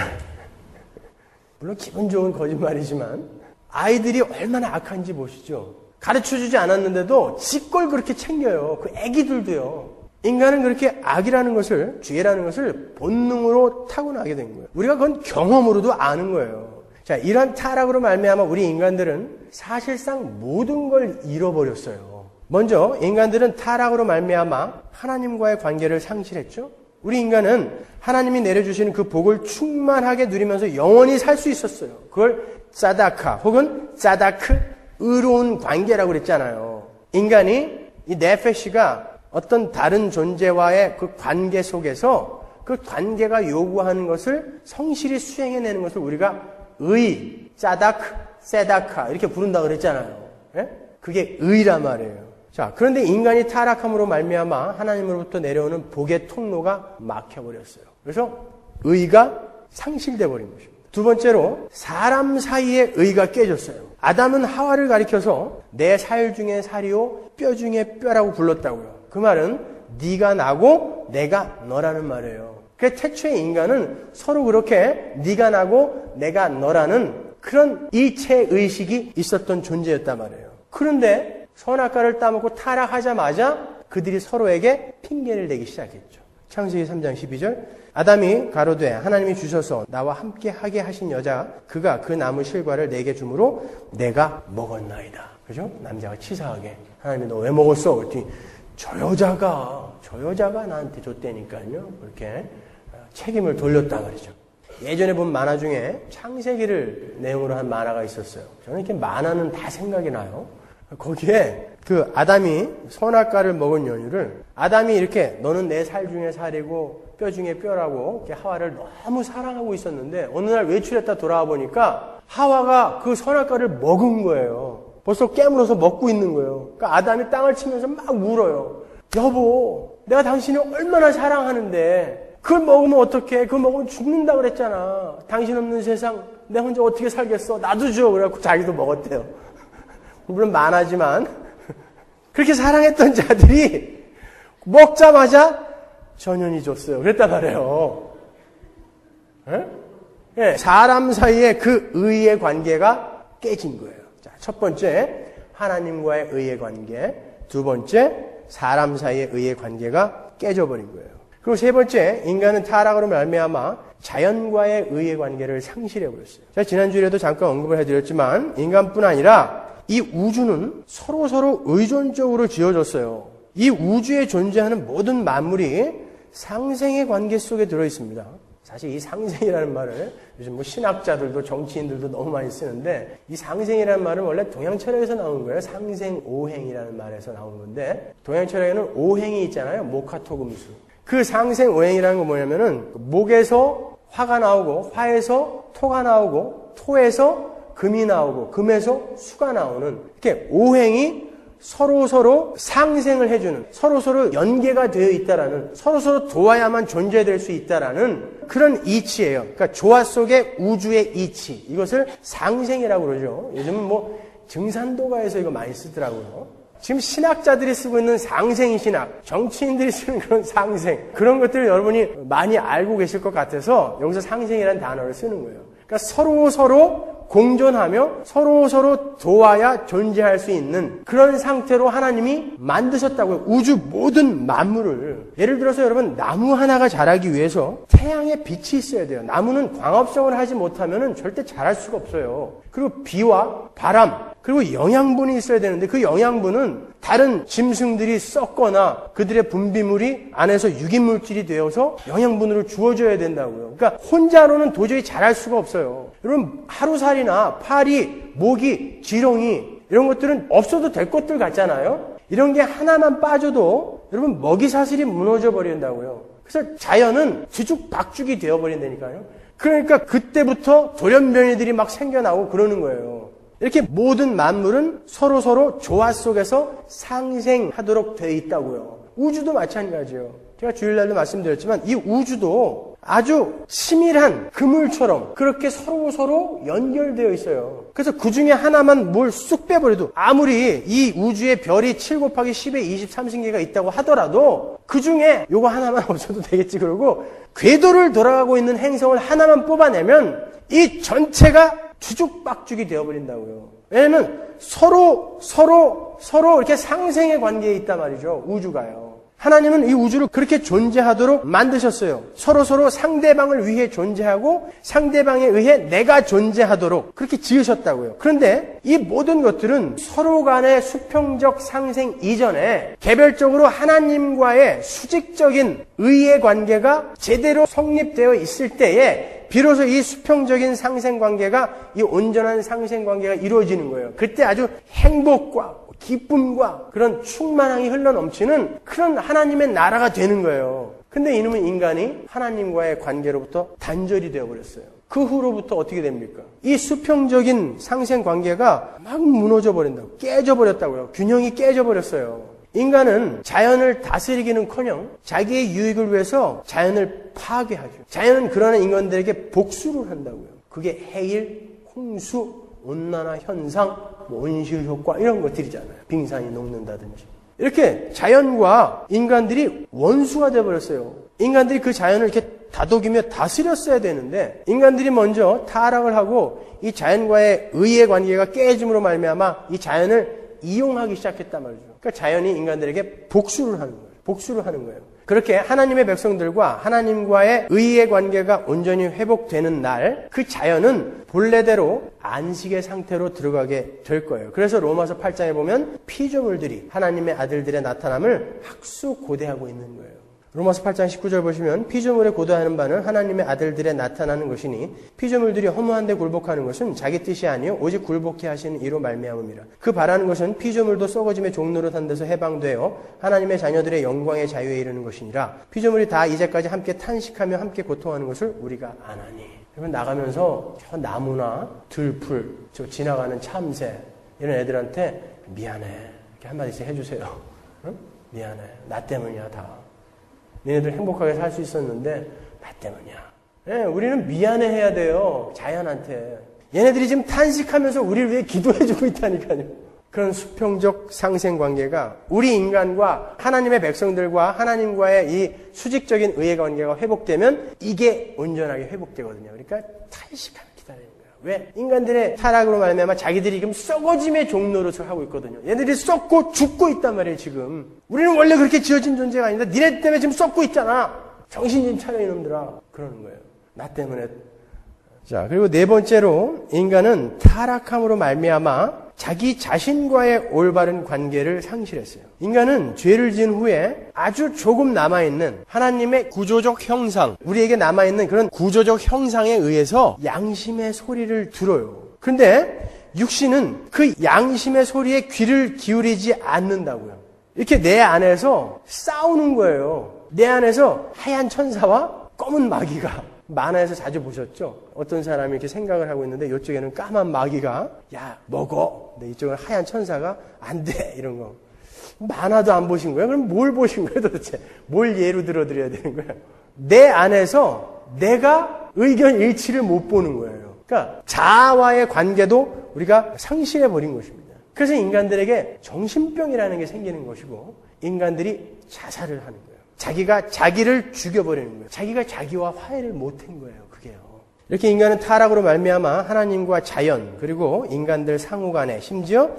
[SPEAKER 1] 물론 기분 좋은 거짓말이지만 아이들이 얼마나 악한지 보시죠. 가르쳐주지 않았는데도 지 걸 그렇게 챙겨요. 그 애기들도요. 인간은 그렇게 악이라는 것을, 죄라는 것을 본능으로 타고나게 된 거예요. 우리가 그건 경험으로도 아는 거예요. 자, 이런 타락으로 말미암아 우리 인간들은 사실상 모든 걸 잃어버렸어요. 먼저 인간들은 타락으로 말미암아 하나님과의 관계를 상실했죠. 우리 인간은 하나님이 내려주시는 그 복을 충만하게 누리면서 영원히 살 수 있었어요. 그걸 짜다카 혹은 짜다크, 의로운 관계라고 그랬잖아요. 인간이 이 네페시가 어떤 다른 존재와의 그 관계 속에서 그 관계가 요구하는 것을 성실히 수행해내는 것을 우리가 의, 짜다크, 세다카 이렇게 부른다 그랬잖아요. 예? 그게 의란 말이에요. 자, 그런데 인간이 타락함으로 말미암아 하나님으로부터 내려오는 복의 통로가 막혀버렸어요. 그래서 의가 상실돼 버린 것입니다. 두 번째로 사람 사이의 의가 깨졌어요. 아담은 하와를 가리켜서 내 살 중에 살이요 뼈 중에 뼈라고 불렀다고요. 그 말은 네가 나고 내가 너라는 말이에요. 그 태초의 인간은 서로 그렇게 네가 나고 내가 너라는 그런 이체의식이 있었던 존재였단 말이에요. 그런데 선악과를 따먹고 타락하자마자 그들이 서로에게 핑계를 대기 시작했죠. 창세기 3장 12절 아담이 가로되 하나님이 주셔서 나와 함께 하게 하신 여자 그가 그 나무 실과를 내게 주므로 내가 먹었나이다. 그죠? 남자가 치사하게 하나님이 너 왜 먹었어? 그랬더니 저 여자가 나한테 줬다니까요. 그렇게 책임을 돌렸다 그러죠. 예전에 본 만화 중에 창세기를 내용으로 한 만화가 있었어요. 저는 이렇게 만화는 다 생각이 나요. 거기에 그 아담이 선악과를 먹은 연유를 아담이 이렇게 너는 내 살 중에 살이고 뼈 중에 뼈라고 이렇게 하와를 너무 사랑하고 있었는데 어느 날 외출했다 돌아와 보니까 하와가 그 선악과를 먹은 거예요. 벌써 깨물어서 먹고 있는 거예요. 그러니까 아담이 땅을 치면서 막 울어요. 여보, 내가 당신을 얼마나 사랑하는데 그걸 먹으면 어떡해? 그걸 먹으면 죽는다 그랬잖아. 당신 없는 세상 내 혼자 어떻게 살겠어? 나도 줘. 그래갖고 자기도 먹었대요. 물론 만하지만 그렇게 사랑했던 자들이 먹자마자 전연이 줬어요. 그랬단 말이에요. 네, 사람 사이에 그 의의 관계가 깨진 거예요. 자, 첫 번째 하나님과의 의의 관계, 두 번째 사람 사이의 의의 관계가 깨져버린 거예요. 그리고 세 번째, 인간은 타락으로 말미암아 자연과의 의의 관계를 상실해버렸어요. 제가 지난주에도 잠깐 언급을 해드렸지만 인간뿐 아니라 이 우주는 서로 의존적으로 지어졌어요. 이 우주에 존재하는 모든 만물이 상생의 관계 속에 들어 있습니다. 사실 이 상생이라는 말을 요즘 신학자들도 정치인들도 너무 많이 쓰는데, 이 상생이라는 말은 원래 동양철학에서 나온 거예요. 상생오행이라는 말에서 나온 건데, 동양철학에는 오행이 있잖아요. 목화토금수. 그 상생오행이라는 건 뭐냐면은 목에서 화가 나오고, 화에서 토가 나오고, 토에서 금이 나오고, 금에서 수가 나오는, 이렇게 오행이 서로 상생을 해주는, 서로 연계가 되어 있다라는, 서로 도와야만 존재될 수 있다라는 그런 이치예요. 그러니까 조화 속의 우주의 이치, 이것을 상생이라고 그러죠. 요즘은 증산도가에서 이거 많이 쓰더라고요. 지금 신학자들이 쓰고 있는 상생 신학, 정치인들이 쓰는 그런 상생, 그런 것들을 여러분이 많이 알고 계실 것 같아서 여기서 상생이라는 단어를 쓰는 거예요. 그러니까 서로 공존하며 서로 도와야 존재할 수 있는 그런 상태로 하나님이 만드셨다고요. 우주 모든 만물을. 예를 들어서 여러분, 나무 하나가 자라기 위해서 태양의 빛이 있어야 돼요. 나무는 광합성을 하지 못하면 절대 자랄 수가 없어요. 그리고 비와 바람, 그리고 영양분이 있어야 되는데, 그 영양분은 다른 짐승들이 썩거나 그들의 분비물이 안에서 유기물질이 되어서 영양분으로 주어져야 된다고요. 그러니까 혼자로는 도저히 자랄 수가 없어요. 여러분, 하루살이나 파리, 모기, 지렁이 이런 것들은 없어도 될 것들 같잖아요. 이런 게 하나만 빠져도 여러분 먹이사슬이 무너져 버린다고요. 그래서 자연은 뒤죽박죽이 되어버린다니까요. 그러니까 그때부터 돌연변이들이 막 생겨나고 그러는 거예요. 이렇게 모든 만물은 서로 조화 속에서 상생하도록 되어 있다고요. 우주도 마찬가지예요. 제가 주일날도 말씀드렸지만 이 우주도 아주 치밀한 그물처럼 그렇게 서로 연결되어 있어요. 그래서 그 중에 하나만 뭘 쑥 빼버려도, 아무리 이 우주에 별이 7 곱하기 10의 23승계가 있다고 하더라도 그 중에 요거 하나만 없어도 되겠지 그러고, 궤도를 돌아가고 있는 행성을 하나만 뽑아내면 이 전체가 뒤죽박죽이 되어버린다고요. 왜냐면 서로 이렇게 상생의 관계에 있단 말이죠. 우주가요. 하나님은 이 우주를 그렇게 존재하도록 만드셨어요. 서로 상대방을 위해 존재하고 상대방에 의해 내가 존재하도록 그렇게 지으셨다고요. 그런데 이 모든 것들은 서로 간의 수평적 상생 이전에 개별적으로 하나님과의 수직적인 의의 관계가 제대로 성립되어 있을 때에 비로소 이 수평적인 상생관계가, 이 온전한 상생관계가 이루어지는 거예요. 그때 아주 행복과 기쁨과 그런 충만함이 흘러넘치는 그런 하나님의 나라가 되는 거예요. 근데 이놈의 인간이 하나님과의 관계로부터 단절이 되어버렸어요. 그 후로부터 어떻게 됩니까? 이 수평적인 상생관계가 막 무너져버린다고, 깨져버렸다고요. 균형이 깨져버렸어요. 인간은 자연을 다스리기는커녕 자기의 유익을 위해서 자연을 파괴하죠. 자연은 그러한 인간들에게 복수를 한다고요. 그게 해일, 홍수, 온난화 현상, 온실 효과 이런 것들이잖아요. 빙산이 녹는다든지. 이렇게 자연과 인간들이 원수가 되어버렸어요. 인간들이 그 자연을 이렇게 다독이며 다스렸어야 되는데 인간들이 먼저 타락을 하고 이 자연과의 의의 관계가 깨짐으로 말미암아 이 자연을 이용하기 시작했단 말이죠. 그러니까 자연이 인간들에게 복수를 하는 거예요. 그렇게 하나님의 백성들과 하나님과의 의의 관계가 온전히 회복되는 날, 그 자연은 본래대로 안식의 상태로 들어가게 될 거예요. 그래서 로마서 8장에 보면 피조물들이 하나님의 아들들의 나타남을 학수고대하고 있는 거예요. 로마서 8장 19절 보시면 피조물에 고대하는 바는 하나님의 아들들의 나타나는 것이니 피조물들이 허무한데 굴복하는 것은 자기 뜻이 아니요 오직 굴복해 하시는 이로 말미암음이라. 그 바라는 것은 피조물도 썩어짐의 종노릇한 데서 해방되어 하나님의 자녀들의 영광의 자유에 이르는 것이니라. 피조물이 다 이제까지 함께 탄식하며 함께 고통하는 것을 우리가 아나니. 그러면 나가면서 저 나무나 들풀, 저 지나가는 참새 이런 애들한테 미안해 이렇게 한마디씩 해주세요. 응? 미안해. 나 때문이야 다. 너희들 행복하게 살 수 있었는데 나 때문이야. 네, 우리는 미안해해야 돼요. 자연한테. 얘네들이 지금 탄식하면서 우리를 위해 기도해주고 있다니까요. 그런 수평적 상생관계가 우리 인간과 하나님의 백성들과 하나님과의 이 수직적인 의의 관계가 회복되면 이게 온전하게 회복되거든요. 그러니까 탄식하며 기다리는 거예요. 왜? 인간들의 타락으로 말미암아 자기들이 지금 썩어짐의 종노릇을 하고 있거든요. 얘네들이 썩고 죽고 있단 말이에요, 지금. 우리는 원래 그렇게 지어진 존재가 아닌데 니네 때문에 지금 썩고 있잖아. 정신 좀 차려 이놈들아. 그러는 거예요. 나 때문에. 자, 그리고 네 번째로 인간은 타락함으로 말미암아 자기 자신과의 올바른 관계를 상실했어요. 인간은 죄를 지은 후에 아주 조금 남아있는 하나님의 구조적 형상, 우리에게 남아있는 그런 구조적 형상에 의해서 양심의 소리를 들어요. 그런데 육신은 그 양심의 소리에 귀를 기울이지 않는다고요. 이렇게 내 안에서 싸우는 거예요. 내 안에서 하얀 천사와 검은 마귀가, 만화에서 자주 보셨죠? 어떤 사람이 이렇게 생각을 하고 있는데 이쪽에는 까만 마귀가 야 먹어. 근데 이쪽은 하얀 천사가 안 돼. 이런 거. 만화도 안 보신 거예요? 그럼 뭘 보신 거예요 도대체? 뭘 예로 들어드려야 되는 거예요? 내 안에서 내가 의견 일치를 못 보는 거예요. 그러니까 자아와의 관계도 우리가 상실해버린 것입니다. 그래서 인간들에게 정신병이라는 게 생기는 것이고 인간들이 자살을 하는 거예요. 자기가 자기를 죽여버리는 거예요. 자기가 자기와 화해를 못한 거예요. 그게요. 이렇게 인간은 타락으로 말미암아 하나님과 자연 그리고 인간들 상호 간에 심지어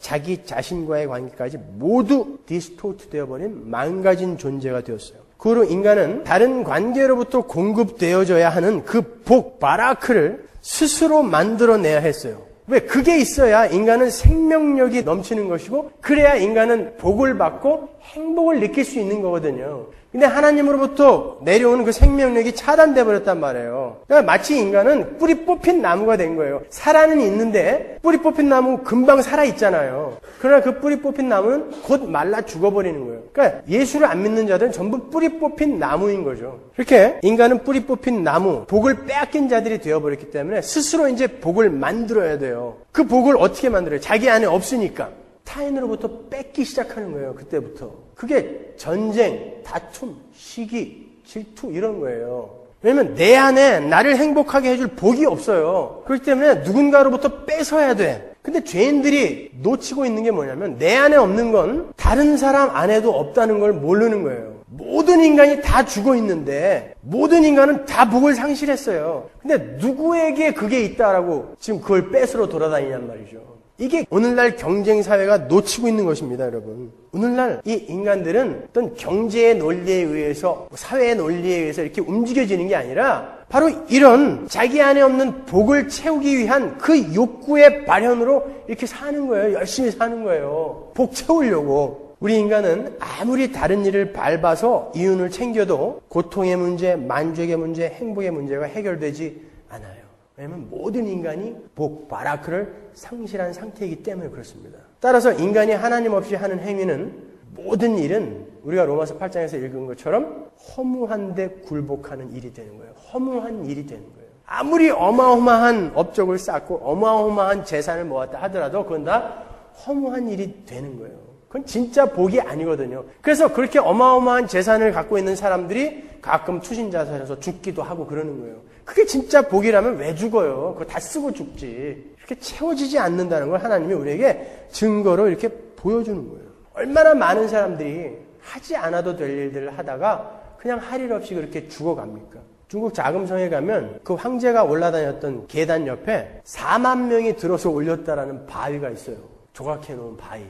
[SPEAKER 1] 자기 자신과의 관계까지 모두 디스토트 되어버린 망가진 존재가 되었어요. 그 후로 인간은 다른 관계로부터 공급되어져야 하는 그 복, 바라크를 스스로 만들어내야 했어요. 왜? 그게 있어야 인간은 생명력이 넘치는 것이고 그래야 인간은 복을 받고 행복을 느낄 수 있는 거거든요. 근데 하나님으로부터 내려오는 그 생명력이 차단돼 버렸단 말이에요. 그러니까 마치 인간은 뿌리 뽑힌 나무가 된 거예요. 살아는 있는데 뿌리 뽑힌 나무 금방 살아 있잖아요. 그러나 그 뿌리 뽑힌 나무는 곧 말라 죽어버리는 거예요. 그러니까 예수를 안 믿는 자들은 전부 뿌리 뽑힌 나무인 거죠. 이렇게 인간은 뿌리 뽑힌 나무, 복을 빼앗긴 자들이 되어버렸기 때문에 스스로 이제 복을 만들어야 돼요. 그 복을 어떻게 만들어요? 자기 안에 없으니까. 타인으로부터 뺏기 시작하는 거예요. 그때부터. 그게 전쟁, 다툼, 시기, 질투 이런 거예요. 왜냐면 내 안에 나를 행복하게 해줄 복이 없어요. 그렇기 때문에 누군가로부터 뺏어야 돼. 근데 죄인들이 놓치고 있는 게 뭐냐면 내 안에 없는 건 다른 사람 안에도 없다는 걸 모르는 거예요. 모든 인간이 다 죽어 있는데 모든 인간은 다 복을 상실했어요. 근데 누구에게 그게 있다라고 지금 그걸 뺏으러 돌아다니냔 말이죠. 이게 오늘날 경쟁사회가 놓치고 있는 것입니다, 여러분. 오늘날 이 인간들은 어떤 경제의 논리에 의해서, 사회의 논리에 의해서 이렇게 움직여지는 게 아니라 바로 이런 자기 안에 없는 복을 채우기 위한 그 욕구의 발현으로 이렇게 사는 거예요. 열심히 사는 거예요. 복 채우려고. 우리 인간은 아무리 다른 일을 밟아서 이윤을 챙겨도 고통의 문제, 만족의 문제, 행복의 문제가 해결되지 않아요. 왜냐하면 모든 인간이 복, 바라크를 상실한 상태이기 때문에 그렇습니다. 따라서 인간이 하나님 없이 하는 행위는 모든 일은 우리가 로마서 8장에서 읽은 것처럼 허무한데 굴복하는 일이 되는 거예요. 허무한 일이 되는 거예요. 아무리 어마어마한 업적을 쌓고 어마어마한 재산을 모았다 하더라도 그건 다 허무한 일이 되는 거예요. 그건 진짜 복이 아니거든요. 그래서 그렇게 어마어마한 재산을 갖고 있는 사람들이 가끔 투신자살해서 죽기도 하고 그러는 거예요. 그게 진짜 복이라면 왜 죽어요? 그거 다 쓰고 죽지. 이렇게 채워지지 않는다는 걸 하나님이 우리에게 증거로 이렇게 보여주는 거예요. 얼마나 많은 사람들이 하지 않아도 될 일들을 하다가 그냥 할 일 없이 그렇게 죽어갑니까? 중국 자금성에 가면 그 황제가 올라다녔던 계단 옆에 4만 명이 들어서 올렸다라는 바위가 있어요. 조각해 놓은 바위.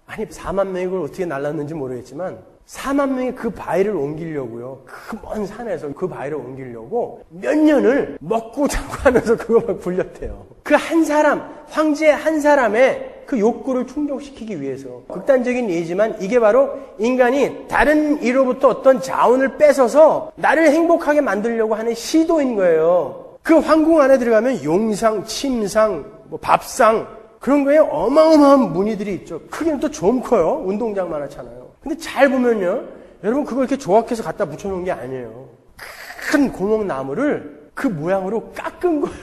[SPEAKER 1] 아니 4만 명이 그걸 어떻게 날랐는지 모르겠지만 4만 명이 그 바위를 옮기려고요. 그 먼 산에서 그 바위를 옮기려고 몇 년을 먹고 자고 하면서 그거 막 굴렸대요. 그 한 사람, 황제 한 사람의 그 욕구를 충족시키기 위해서. 극단적인 예지만 이게 바로 인간이 다른 이로부터 어떤 자원을 뺏어서 나를 행복하게 만들려고 하는 시도인 거예요. 그 황궁 안에 들어가면 용상, 침상, 뭐 밥상 그런 거에 어마어마한 무늬들이 있죠. 크기는 또 좀 커요. 운동장 많잖아요. 근데 잘 보면요. 여러분 그걸 이렇게 조각해서 갖다 붙여놓은 게 아니에요. 큰 고목나무를 그 모양으로 깎은 거예요.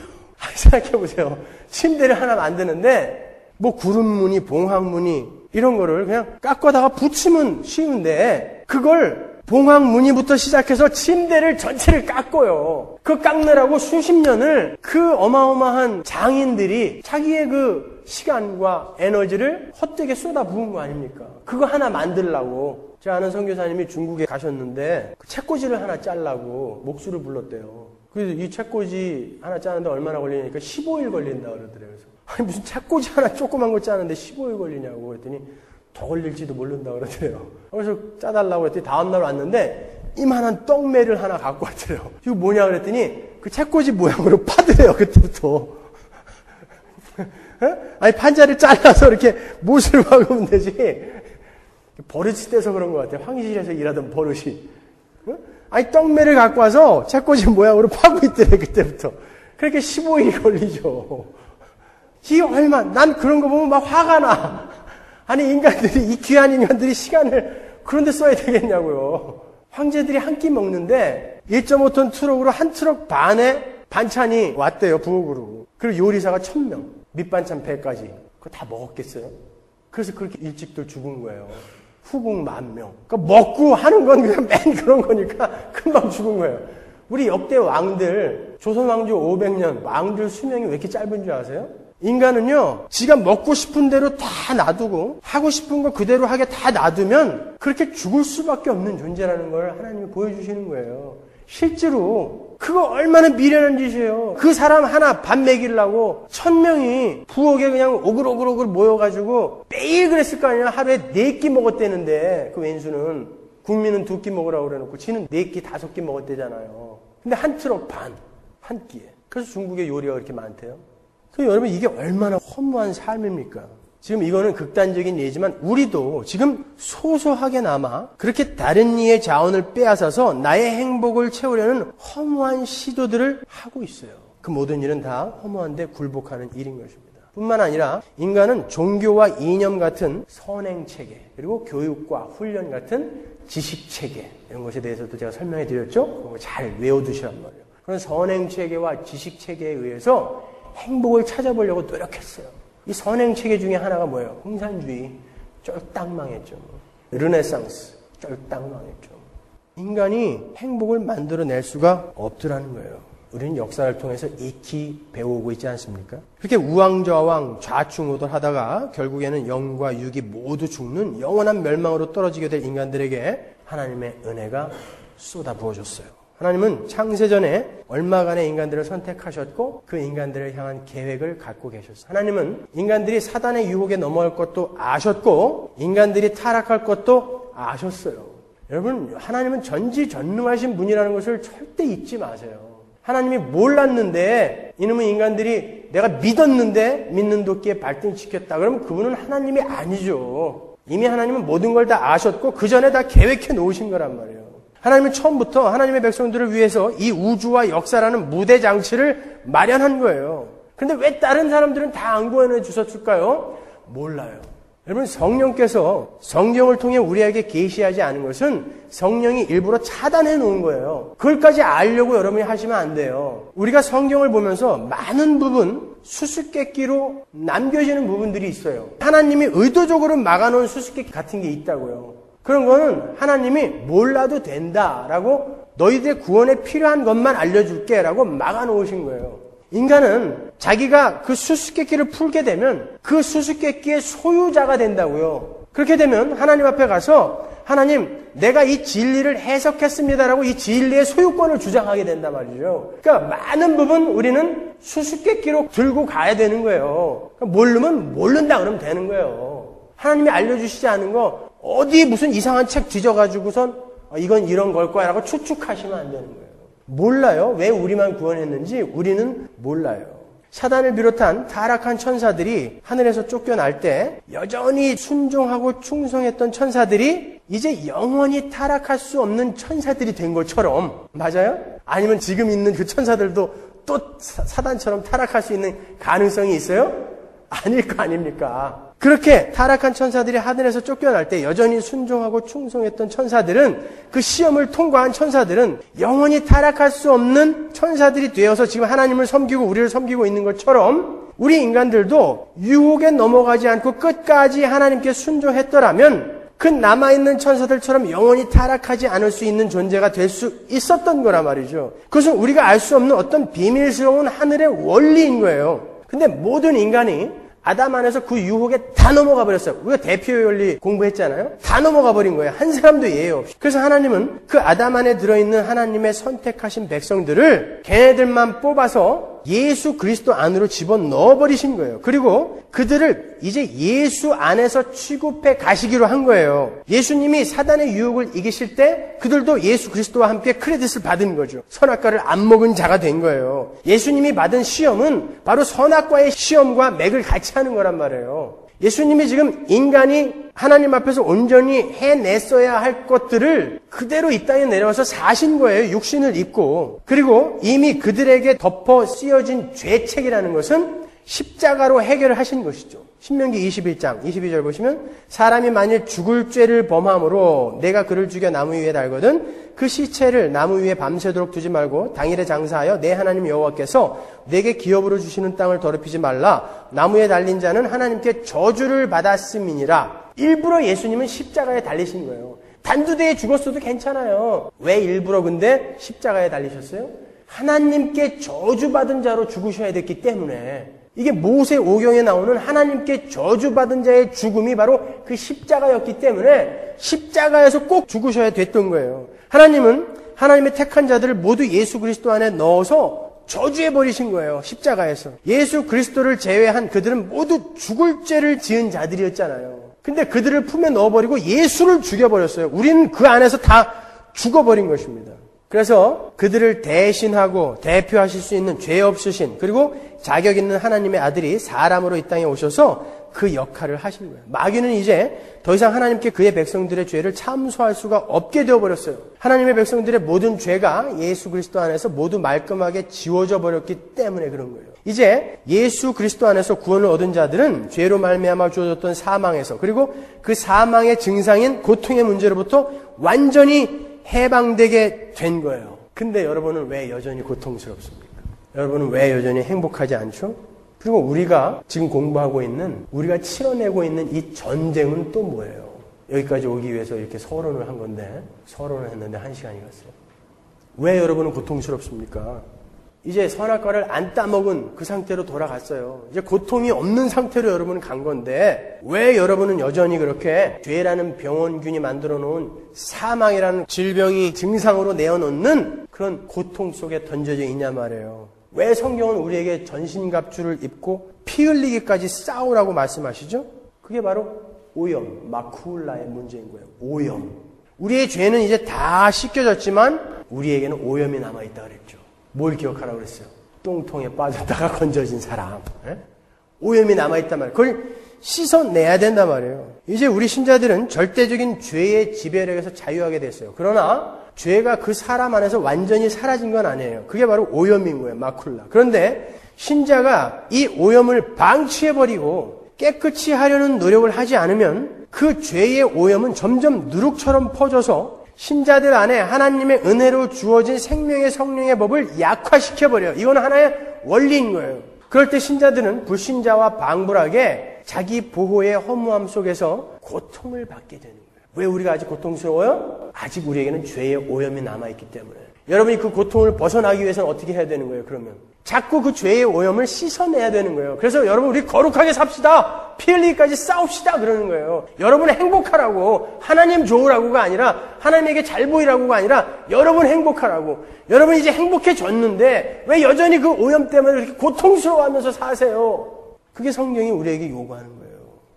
[SPEAKER 1] 생각해보세요. 침대를 하나 만드는데 뭐 구름무늬, 봉황무늬 이런 거를 그냥 깎아다가 붙이면 쉬운데 그걸 봉황무늬부터 시작해서 침대를 전체를 깎고요. 그 깎느라고 수십 년을 그 어마어마한 장인들이 자기의 그 시간과 에너지를 헛되게 쏟아부은 거 아닙니까? 그거 하나 만들려고. 제가 아는 선교사님이 중국에 가셨는데 그 책꽂이를 하나 짜려고 목수를 불렀대요. 그래서 이 책꽂이 하나 짜는데 얼마나 걸리니까 15일 걸린다 그러더래요. 그래서 아니 무슨 책꽂이 하나 조그만 거 짜는데 15일 걸리냐고 그랬더니 더 걸릴지도 모른다 그러더래요. 그래서 짜달라고 했더니 다음날 왔는데 이만한 떡매를 하나 갖고 왔더래요. 이거 뭐냐 그랬더니 그 책꽂이 모양으로 파더래요. 그때부터. 아니 판자를 잘라서 이렇게 못을 박으면 되지. 버릇이 돼서 그런 것 같아요. 황실에서 일하던 버릇이. 아니 떡매를 갖고 와서 채꽂이 모양으로 파고 있더래 그때부터. 그렇게 15일이 걸리죠. 이게 난 그런 거 보면 막 화가 나. 아니 인간들이 이 귀한 인간들이 시간을 그런 데 써야 되겠냐고요. 황제들이 한 끼 먹는데 1.5톤 트럭으로 한 트럭 반의 반찬이 왔대요. 부엌으로. 그리고 요리사가 1000명. 밑반찬 배까지. 그거 다 먹었겠어요? 그래서 그렇게 일찍들 죽은 거예요. 후궁 10,000명. 그러니까 먹고 하는 건 그냥 맨 그런 거니까 금방 죽은 거예요. 우리 역대 왕들, 조선 왕조 500년, 왕들 수명이 왜 이렇게 짧은 줄 아세요? 인간은요, 지가 먹고 싶은 대로 다 놔두고, 하고 싶은 거 그대로 하게 다 놔두면, 그렇게 죽을 수밖에 없는 존재라는 걸 하나님이 보여주시는 거예요. 실제로, 그거 얼마나 미련한 짓이에요. 그 사람 하나 밥 먹이려고 1000명이 부엌에 그냥 오글오글 모여가지고, 매일 그랬을 거 아니야. 하루에 4끼 먹었대는데, 그 왼수는. 국민은 2끼 먹으라고 그래놓고, 지는 4끼, 5끼 먹었대잖아요. 근데 한 트럭 반, 한 끼에. 그래서 중국의 요리가 그렇게 많대요. 그 여러분 이게 얼마나 허무한 삶입니까? 지금 이거는 극단적인 예지만 우리도 지금 소소하게나마 그렇게 다른 이의 자원을 빼앗아서 나의 행복을 채우려는 허무한 시도들을 하고 있어요. 그 모든 일은 다 허무한데 굴복하는 일인 것입니다. 뿐만 아니라 인간은 종교와 이념 같은 선행체계 그리고 교육과 훈련 같은 지식체계 이런 것에 대해서도 제가 설명해 드렸죠? 그거 잘 외워두시란 말이에요. 그런 선행체계와 지식체계에 의해서 행복을 찾아보려고 노력했어요. 이 선행체계 중에 하나가 뭐예요? 공산주의. 쫄딱 망했죠. 르네상스. 쫄딱 망했죠. 인간이 행복을 만들어낼 수가 없더라는 거예요. 우리는 역사를 통해서 익히 배우고 있지 않습니까? 그렇게 우왕좌왕 좌충우돌하다가 결국에는 영과 육이 모두 죽는 영원한 멸망으로 떨어지게 될 인간들에게 하나님의 은혜가 쏟아부어졌어요. 하나님은 창세전에 얼마간의 인간들을 선택하셨고 그 인간들을 향한 계획을 갖고 계셨어요. 하나님은 인간들이 사단의 유혹에 넘어갈 것도 아셨고 인간들이 타락할 것도 아셨어요. 여러분, 하나님은 전지전능하신 분이라는 것을 절대 잊지 마세요. 하나님이 몰랐는데 이놈의 인간들이 내가 믿었는데 믿는 도끼에 발등시켰다. 그러면 그분은 하나님이 아니죠. 이미 하나님은 모든 걸 다 아셨고 그 전에 다 계획해 놓으신 거란 말이에요. 하나님은 처음부터 하나님의 백성들을 위해서 이 우주와 역사라는 무대 장치를 마련한 거예요. 그런데 왜 다른 사람들은 다 안 구원해 주셨을까요? 몰라요. 여러분, 성령께서 성경을 통해 우리에게 계시하지 않은 것은 성령이 일부러 차단해 놓은 거예요. 그걸까지 알려고 여러분이 하시면 안 돼요. 우리가 성경을 보면서 많은 부분 수수께끼로 남겨지는 부분들이 있어요. 하나님이 의도적으로 막아놓은 수수께끼 같은 게 있다고요. 그런 거는 하나님이 몰라도 된다라고 너희들의 구원에 필요한 것만 알려줄게 라고 막아놓으신 거예요. 인간은 자기가 그 수수께끼를 풀게 되면 그 수수께끼의 소유자가 된다고요. 그렇게 되면 하나님 앞에 가서 하나님 내가 이 진리를 해석했습니다라고 이 진리의 소유권을 주장하게 된단 말이죠. 그러니까 많은 부분 우리는 수수께끼로 들고 가야 되는 거예요. 그러니까 모르면 모른다 그러면 되는 거예요. 하나님이 알려주시지 않은 거 어디 무슨 이상한 책 뒤져가지고선 이건 이런 걸 거야 라고 추측하시면 안 되는 거예요. 몰라요. 왜 우리만 구원했는지 우리는 몰라요. 사단을 비롯한 타락한 천사들이 하늘에서 쫓겨날 때 여전히 순종하고 충성했던 천사들이 이제 영원히 타락할 수 없는 천사들이 된 것처럼, 맞아요? 아니면 지금 있는 그 천사들도 또 사단처럼 타락할 수 있는 가능성이 있어요? 아닐 거 아닙니까? 그렇게 타락한 천사들이 하늘에서 쫓겨날 때 여전히 순종하고 충성했던 천사들은, 그 시험을 통과한 천사들은 영원히 타락할 수 없는 천사들이 되어서 지금 하나님을 섬기고 우리를 섬기고 있는 것처럼 우리 인간들도 유혹에 넘어가지 않고 끝까지 하나님께 순종했더라면 그 남아있는 천사들처럼 영원히 타락하지 않을 수 있는 존재가 될 수 있었던 거란 말이죠. 그것은 우리가 알 수 없는 어떤 비밀스러운 하늘의 원리인 거예요. 근데 모든 인간이 아담 안에서 그 유혹에 다 넘어가 버렸어요. 우리가 대표의 원리 공부했잖아요. 다 넘어가 버린 거예요. 한 사람도 예외 없이. 그래서 하나님은 그 아담 안에 들어있는 하나님의 선택하신 백성들을 걔네들만 뽑아서 예수 그리스도 안으로 집어넣어 버리신 거예요. 그리고 그들을 이제 예수 안에서 취급해 가시기로 한 거예요. 예수님이 사단의 유혹을 이기실 때 그들도 예수 그리스도와 함께 크레딧을 받은 거죠. 선악과를 안 먹은 자가 된 거예요. 예수님이 받은 시험은 바로 선악과의 시험과 맥을 같이 하는 거란 말이에요. 예수님이 지금 인간이 하나님 앞에서 온전히 해냈어야 할 것들을 그대로 이 땅에 내려와서 사신 거예요. 육신을 입고. 그리고 이미 그들에게 덮어 씌워진 죄책이라는 것은 십자가로 해결을 하신 것이죠. 신명기 21장 22절 보시면 사람이 만일 죽을 죄를 범함으로 내가 그를 죽여 나무 위에 달거든 그 시체를 나무 위에 밤새도록 두지 말고 당일에 장사하여 내 하나님 여호와께서 내게 기업으로 주시는 땅을 더럽히지 말라. 나무에 달린 자는 하나님께 저주를 받았음이니라. 일부러 예수님은 십자가에 달리신 거예요. 단두대에 죽었어도 괜찮아요. 왜 일부러 근데 십자가에 달리셨어요? 하나님께 저주받은 자로 죽으셔야 됐기 때문에. 이게 모세 오경에 나오는 하나님께 저주받은 자의 죽음이 바로 그 십자가였기 때문에 십자가에서 꼭 죽으셔야 됐던 거예요. 하나님은 하나님의 택한 자들을 모두 예수 그리스도 안에 넣어서 저주해버리신 거예요. 십자가에서. 예수 그리스도를 제외한 그들은 모두 죽을 죄를 지은 자들이었잖아요. 근데 그들을 품에 넣어버리고 예수를 죽여버렸어요. 우리는 그 안에서 다 죽어버린 것입니다. 그래서 그들을 대신하고 대표하실 수 있는 죄 없으신 그리고 자격 있는 하나님의 아들이 사람으로 이 땅에 오셔서 그 역할을 하신 거예요. 마귀는 이제 더 이상 하나님께 그의 백성들의 죄를 참소할 수가 없게 되어버렸어요. 하나님의 백성들의 모든 죄가 예수 그리스도 안에서 모두 말끔하게 지워져 버렸기 때문에 그런 거예요. 이제 예수 그리스도 안에서 구원을 얻은 자들은 죄로 말미암아 주어졌던 사망에서 그리고 그 사망의 증상인 고통의 문제로부터 완전히 해방되게 된 거예요. 근데 여러분은 왜 여전히 고통스럽습니까? 여러분은 왜 여전히 행복하지 않죠? 그리고 우리가 지금 공부하고 있는, 우리가 치러내고 있는 이 전쟁은 또 뭐예요? 여기까지 오기 위해서 이렇게 서론을 한 건데, 서론을 했는데 1시간이 갔어요. 왜 여러분은 고통스럽습니까? 이제 선악과를 안 따먹은 그 상태로 돌아갔어요. 이제 고통이 없는 상태로 여러분은 간 건데 왜 여러분은 여전히 그렇게 죄라는 병원균이 만들어 놓은 사망이라는 질병이 증상으로 내어놓는 그런 고통 속에 던져져 있냐 말이에요. 왜 성경은 우리에게 전신갑주를 입고 피 흘리기까지 싸우라고 말씀하시죠? 그게 바로 오염, 마쿠울라의 문제인 거예요. 오염. 우리의 죄는 이제 다 씻겨졌지만 우리에게는 오염이 남아있다 그랬죠. 뭘 기억하라고 그랬어요? 똥통에 빠졌다가 건져진 사람. 에? 오염이 남아있단 말이에요. 그걸 씻어내야 된단 말이에요. 이제 우리 신자들은 절대적인 죄의 지배력에서 자유하게 됐어요. 그러나 죄가 그 사람 안에서 완전히 사라진 건 아니에요. 그게 바로 오염인 거예요. 마쿨라. 그런데 신자가 이 오염을 방치해버리고 깨끗이 하려는 노력을 하지 않으면 그 죄의 오염은 점점 누룩처럼 퍼져서 신자들 안에 하나님의 은혜로 주어진 생명의 성령의 법을 약화시켜버려요. 이건 하나의 원리인 거예요. 그럴 때 신자들은 불신자와 방불하게 자기 보호의 허무함 속에서 고통을 받게 되는 거예요. 왜 우리가 아직 고통스러워요? 아직 우리에게는 죄의 오염이 남아있기 때문에. 여러분이 그 고통을 벗어나기 위해서는 어떻게 해야 되는 거예요, 그러면? 자꾸 그 죄의 오염을 씻어내야 되는 거예요. 그래서 여러분 우리 거룩하게 삽시다. 피 흘리기까지 싸웁시다 그러는 거예요. 여러분 행복하라고, 하나님 좋으라고가 아니라, 하나님에게 잘 보이라고가 아니라 여러분 행복하라고. 여러분 이제 행복해졌는데 왜 여전히 그 오염 때문에 이렇게 고통스러워하면서 사세요? 그게 성경이 우리에게 요구하는 거예요.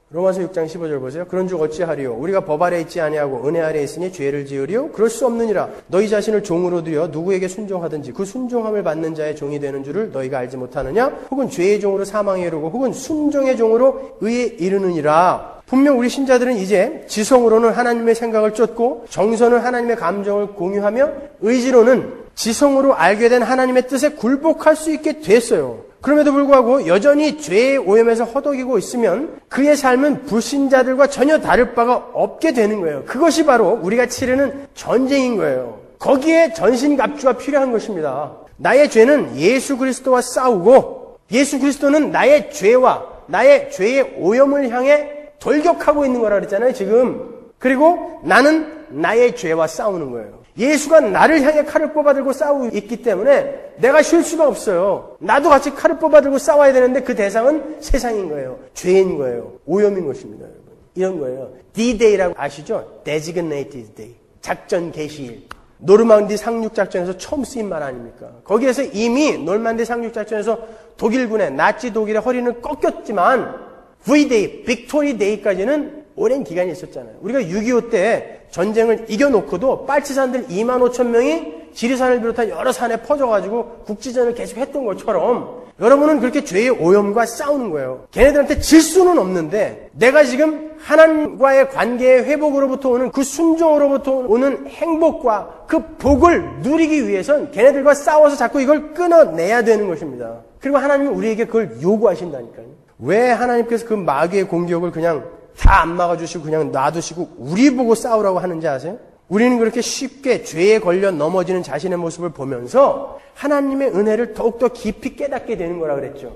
[SPEAKER 1] 로마서 6장 15절 보세요. 그런즉 어찌하리요? 우리가 법 아래 있지 아니하고 은혜 아래 있으니 죄를 지으리요? 그럴 수 없느니라. 너희 자신을 종으로 들여 누구에게 순종하든지 그 순종함을 받는 자의 종이 되는 줄을 너희가 알지 못하느냐? 혹은 죄의 종으로 사망에 이르고 혹은 순종의 종으로 의에 이르느니라. 분명 우리 신자들은 이제 지성으로는 하나님의 생각을 쫓고 정서는 하나님의 감정을 공유하며 의지로는 지성으로 알게 된 하나님의 뜻에 굴복할 수 있게 됐어요. 그럼에도 불구하고 여전히 죄의 오염에서 허덕이고 있으면 그의 삶은 불신자들과 전혀 다를 바가 없게 되는 거예요. 그것이 바로 우리가 치르는 전쟁인 거예요. 거기에 전신갑주가 필요한 것입니다. 나의 죄는 예수 그리스도와 싸우고 예수 그리스도는 나의 죄와 나의 죄의 오염을 향해 돌격하고 있는 거라 그랬잖아요, 지금. 그리고 나는 나의 죄와 싸우는 거예요. 예수가 나를 향해 칼을 뽑아들고 싸우고 있기 때문에 내가 쉴 수가 없어요. 나도 같이 칼을 뽑아들고 싸워야 되는데 그 대상은 세상인 거예요. 죄인 거예요. 오염인 것입니다, 여러분. 이런 거예요. D-Day라고 아시죠? Designated Day. 작전 개시일. 노르망디 상륙작전에서 처음 쓰인 말 아닙니까? 거기에서 이미 노르망디 상륙작전에서 독일군의 나치 독일의 허리는 꺾였지만 V-Day, 빅토리 데이까지는 오랜 기간이 있었잖아요. 우리가 6.25 때 전쟁을 이겨놓고도 빨치산들 25,000명이 지리산을 비롯한 여러 산에 퍼져가지고 국지전을 계속 했던 것처럼 여러분은 그렇게 죄의 오염과 싸우는 거예요. 걔네들한테 질 수는 없는데 내가 지금 하나님과의 관계의 회복으로부터 오는 그 순종으로부터 오는 행복과 그 복을 누리기 위해선 걔네들과 싸워서 자꾸 이걸 끊어내야 되는 것입니다. 그리고 하나님은 우리에게 그걸 요구하신다니까요. 왜 하나님께서 그 마귀의 공격을 그냥 다 안 막아주시고 그냥 놔두시고 우리 보고 싸우라고 하는지 아세요? 우리는 그렇게 쉽게 죄에 걸려 넘어지는 자신의 모습을 보면서 하나님의 은혜를 더욱더 깊이 깨닫게 되는 거라 그랬죠.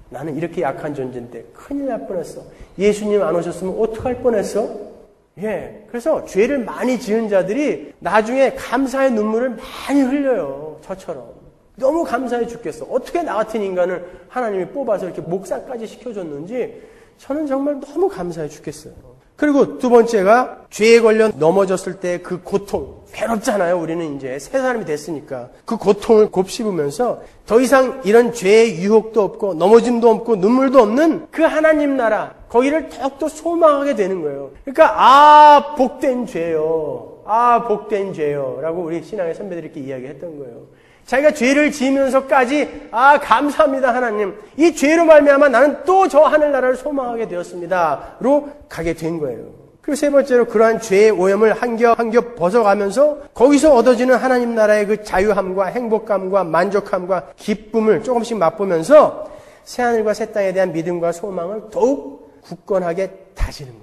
[SPEAKER 1] 나는 이렇게 약한 존재인데 큰일 날 뻔했어. 예수님 안 오셨으면 어떡할 뻔했어? 그래서 죄를 많이 지은 자들이 나중에 감사의 눈물을 많이 흘려요. 저처럼. 너무 감사해 죽겠어. 어떻게 나 같은 인간을 하나님이 뽑아서 이렇게 목사까지 시켜줬는지 저는 정말 너무 감사해 죽겠어요. 그리고 두 번째가 죄에 걸려 넘어졌을 때 그 고통, 괴롭잖아요. 우리는 이제 새 사람이 됐으니까. 그 고통을 곱씹으면서 더 이상 이런 죄의 유혹도 없고 넘어짐도 없고 눈물도 없는 그 하나님 나라, 거기를 더욱더 소망하게 되는 거예요. 그러니까 복된 죄요. 복된 죄요. 라고 우리 신앙의 선배들이 이렇게 이야기했던 거예요. 자기가 죄를 지으면서까지 감사합니다 하나님. 이 죄로 말미암아 나는 또 저 하늘나라를 소망하게 되었습니다.로 가게 된 거예요. 그리고 세 번째로 그러한 죄의 오염을 한 겹 벗어가면서 거기서 얻어지는 하나님 나라의 그 자유함과 행복감과 만족함과 기쁨을 조금씩 맛보면서 새하늘과 새 땅에 대한 믿음과 소망을 더욱 굳건하게 다지는 거죠.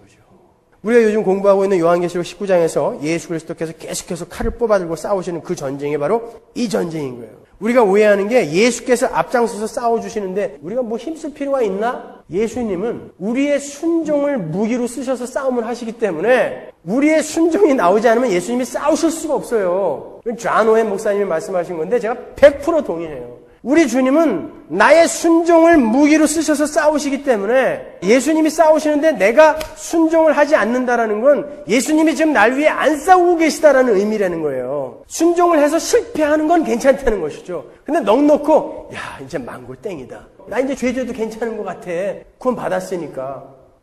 [SPEAKER 1] 우리가 요즘 공부하고 있는 요한계시록 19장에서 예수 그리스도께서 계속해서 칼을 뽑아들고 싸우시는 그 전쟁이 바로 이 전쟁인 거예요. 우리가 오해하는 게 예수께서 앞장서서 싸워주시는데 우리가 뭐 힘쓸 필요가 있나? 예수님은 우리의 순종을 무기로 쓰셔서 싸움을 하시기 때문에 우리의 순종이 나오지 않으면 예수님이 싸우실 수가 없어요. 존 오웬 목사님이 말씀하신 건데 제가 100% 동의해요. 우리 주님은 나의 순종을 무기로 쓰셔서 싸우시기 때문에 예수님이 싸우시는데 내가 순종을 하지 않는다라는 건 예수님이 지금 날 위해 안 싸우고 계시다라는 의미라는 거예요. 순종을 해서 실패하는 건 괜찮다는 것이죠. 근데 넋 놓고 이제 망골 땡이다. 나 이제 죄져도 괜찮은 것 같아. 구원 받았으니까.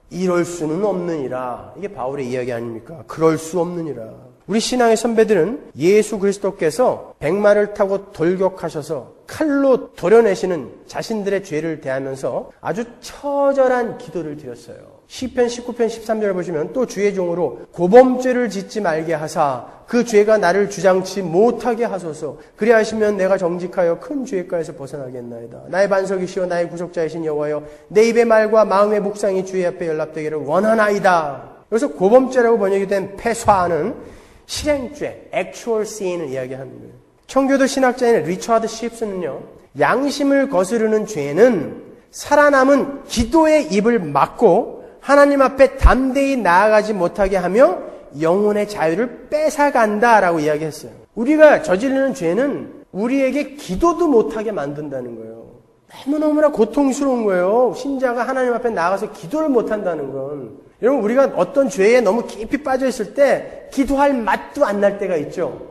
[SPEAKER 1] 이럴 수는 없느니라. 이게 바울의 이야기 아닙니까? 그럴 수 없느니라. 우리 신앙의 선배들은 예수 그리스도께서 백마를 타고 돌격하셔서 칼로 도려내시는 자신들의 죄를 대하면서 아주 처절한 기도를 드렸어요. 시편 19편 13절을 보시면 또 주의 종으로 고범죄를 짓지 말게 하사 그 죄가 나를 주장치 못하게 하소서. 그리하시면 내가 정직하여 큰 죄가에서 벗어나겠나이다. 나의 반석이시여 나의 구속자이신 여호와여 내 입의 말과 마음의 묵상이 주의 앞에 연락되기를 원하나이다. 그래서 고범죄라고 번역이 된 패사는 실행죄, actual sin을 이야기하는 거예요. 청교도 신학자인 리처드 쉽스는요, 양심을 거스르는 죄는 살아남은 기도의 입을 막고 하나님 앞에 담대히 나아가지 못하게 하며 영혼의 자유를 뺏어간다라고 이야기했어요. 우리가 저지르는 죄는 우리에게 기도도 못하게 만든다는 거예요. 너무너무나 고통스러운 거예요. 신자가 하나님 앞에 나가서 기도를 못한다는 건. 여러분, 우리가 어떤 죄에 너무 깊이 빠져 있을 때 기도할 맛도 안 날 때가 있죠.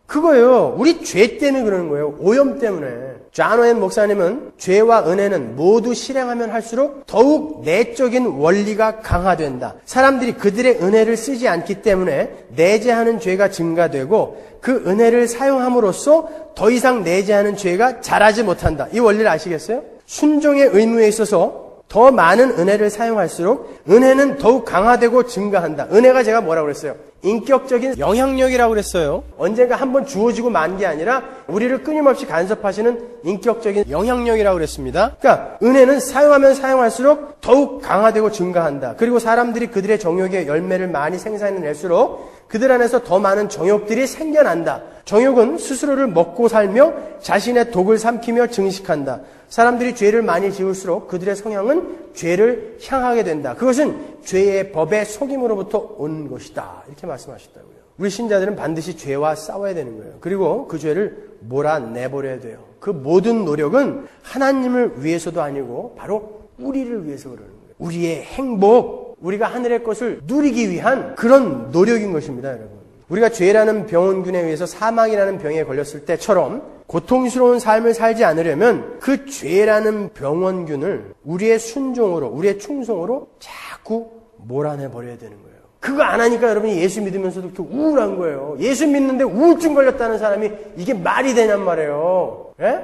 [SPEAKER 1] 그거예요. 우리 죄 때문에 그러는 거예요. 오염 때문에. 존 오웬 목사님은 죄와 은혜는 모두 실행하면 할수록 더욱 내적인 원리가 강화된다. 사람들이 그들의 은혜를 쓰지 않기 때문에 내재하는 죄가 증가되고 그 은혜를 사용함으로써 더 이상 내재하는 죄가 자라지 못한다. 이 원리를 아시겠어요? 순종의 의무에 있어서 더 많은 은혜를 사용할수록 은혜는 더욱 강화되고 증가한다. 은혜가 제가 뭐라고 그랬어요? 인격적인 영향력이라고 그랬어요. 언젠가 한번 주어지고 만 게 아니라 우리를 끊임없이 간섭하시는 인격적인 영향력이라고 그랬습니다. 그러니까 은혜는 사용하면 사용할수록 더욱 강화되고 증가한다. 그리고 사람들이 그들의 정욕의 열매를 많이 생산해낼수록 그들 안에서 더 많은 정욕들이 생겨난다. 정욕은 스스로를 먹고 살며 자신의 독을 삼키며 증식한다. 사람들이 죄를 많이 지을수록 그들의 성향은 죄를 향하게 된다. 그것은 죄의 법의 속임으로부터 온 것이다. 이렇게 말씀하셨다고요. 우리 신자들은 반드시 죄와 싸워야 되는 거예요. 그리고 그 죄를 몰아내버려야 돼요. 그 모든 노력은 하나님을 위해서도 아니고 바로 우리를 위해서 그러는 거예요. 우리의 행복, 우리가 하늘의 것을 누리기 위한 그런 노력인 것입니다, 여러분. 우리가 죄라는 병원균에 의해서 사망이라는 병에 걸렸을 때처럼 고통스러운 삶을 살지 않으려면 그 죄라는 병원균을 우리의 순종으로, 우리의 충성으로 자꾸 몰아내버려야 되는 거예요. 그거 안 하니까 여러분이 예수 믿으면서도 이렇게 우울한 거예요. 예수 믿는데 우울증 걸렸다는 사람이 이게 말이 되냔 말이에요. 예?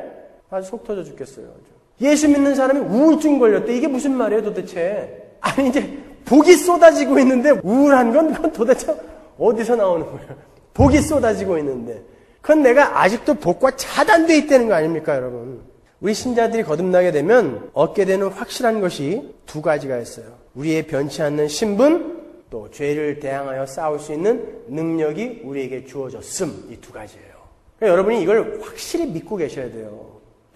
[SPEAKER 1] 아주 속 터져 죽겠어요. 예수 믿는 사람이 우울증 걸렸대. 이게 무슨 말이에요 도대체? 아니 이제 복이 쏟아지고 있는데 우울한 건 그건 도대체 어디서 나오는 거예요? 복이 쏟아지고 있는데 그건 내가 아직도 복과 차단되어 있다는 거 아닙니까 여러분? 우리 신자들이 거듭나게 되면 얻게 되는 확실한 것이 두 가지가 있어요. 우리의 변치 않는 신분, 또 죄를 대항하여 싸울 수 있는 능력이 우리에게 주어졌음. 이 두 가지예요. 그러니까 여러분이 이걸 확실히 믿고 계셔야 돼요.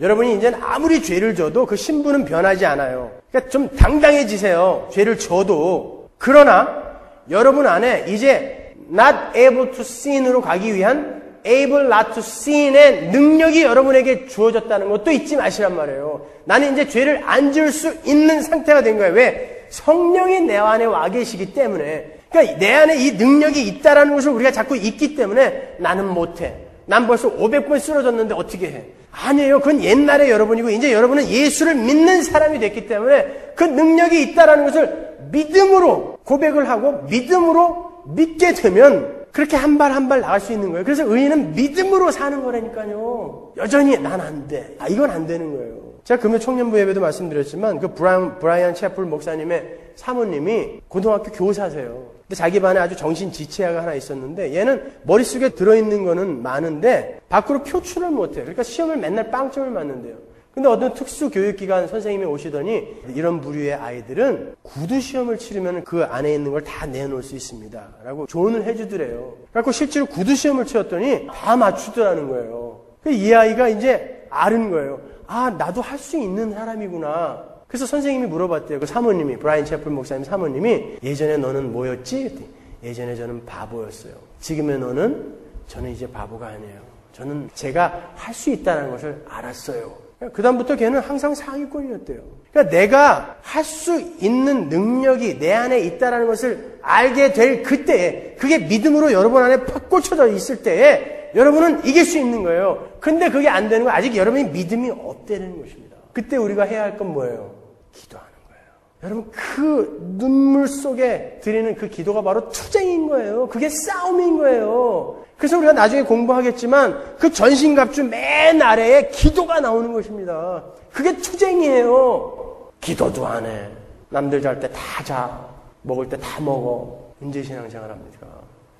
[SPEAKER 1] 여러분이 이제는 아무리 죄를 져도 그 신분은 변하지 않아요. 그러니까 좀 당당해지세요. 죄를 져도. 그러나 여러분 안에 이제 not able to sin으로 가기 위한 able not to sin의 능력이 여러분에게 주어졌다는 것도 잊지 마시란 말이에요. 나는 이제 죄를 안 지을 수 있는 상태가 된 거예요. 왜? 성령이 내 안에 와 계시기 때문에. 그러니까 내 안에 이 능력이 있다라는 것을 우리가 자꾸 잊기 때문에 나는 못해. 난 벌써 500번 쓰러졌는데 어떻게 해? 아니에요. 그건 옛날의 여러분이고 이제 여러분은 예수를 믿는 사람이 됐기 때문에 그 능력이 있다라는 것을 믿음으로 고백을 하고 믿음으로 믿게 되면 그렇게 한 발 한 발 나갈 수 있는 거예요. 그래서 의인은 믿음으로 사는 거라니까요. 여전히 난 안 돼. 이건 안 되는 거예요. 제가 금요 청년부 예배도 말씀드렸지만 그 브라이언 채플 목사님의 사모님이 고등학교 교사세요. 근데 자기 반에 아주 정신지체아가 하나 있었는데 얘는 머릿속에 들어있는 거는 많은데 밖으로 표출을 못해요. 그러니까 시험을 맨날 빵점을 맞는데요. 근데 어떤 특수교육기관 선생님이 오시더니 이런 부류의 아이들은 구두 시험을 치르면 그 안에 있는 걸 다 내놓을 수 있습니다. 라고 조언을 해주더래요. 그래서 실제로 구두 시험을 치렀더니 다 맞추더라는 거예요. 이 아이가 이제 아는 거예요. 아, 나도 할 수 있는 사람이구나. 그래서 선생님이 물어봤대요. 그 사모님이, 브라이언 채플 목사님 사모님이 예전에 너는 뭐였지? 예전에 저는 바보였어요. 지금의 너는 저는 이제 바보가 아니에요. 저는 제가 할 수 있다는 것을 알았어요. 그 다음부터 걔는 항상 상위권이었대요. 그러니까 내가 할 수 있는 능력이 내 안에 있다는 것을 알게 될 그때에 그게 믿음으로 여러분 안에 팍 꽂혀져 있을 때에 여러분은 이길 수 있는 거예요. 근데 그게 안 되는 거 아직 여러분이 믿음이 없다는 것입니다. 그때 우리가 해야 할 건 뭐예요? 기도하는 거예요. 여러분 그 눈물 속에 드리는 그 기도가 바로 투쟁인 거예요. 그게 싸움인 거예요. 그래서 우리가 나중에 공부하겠지만 그 전신갑주 맨 아래에 기도가 나오는 것입니다. 그게 투쟁이에요. 기도도 안 해. 남들 잘 때 다 자. 먹을 때 다 먹어. 언제 신앙생활 합니까?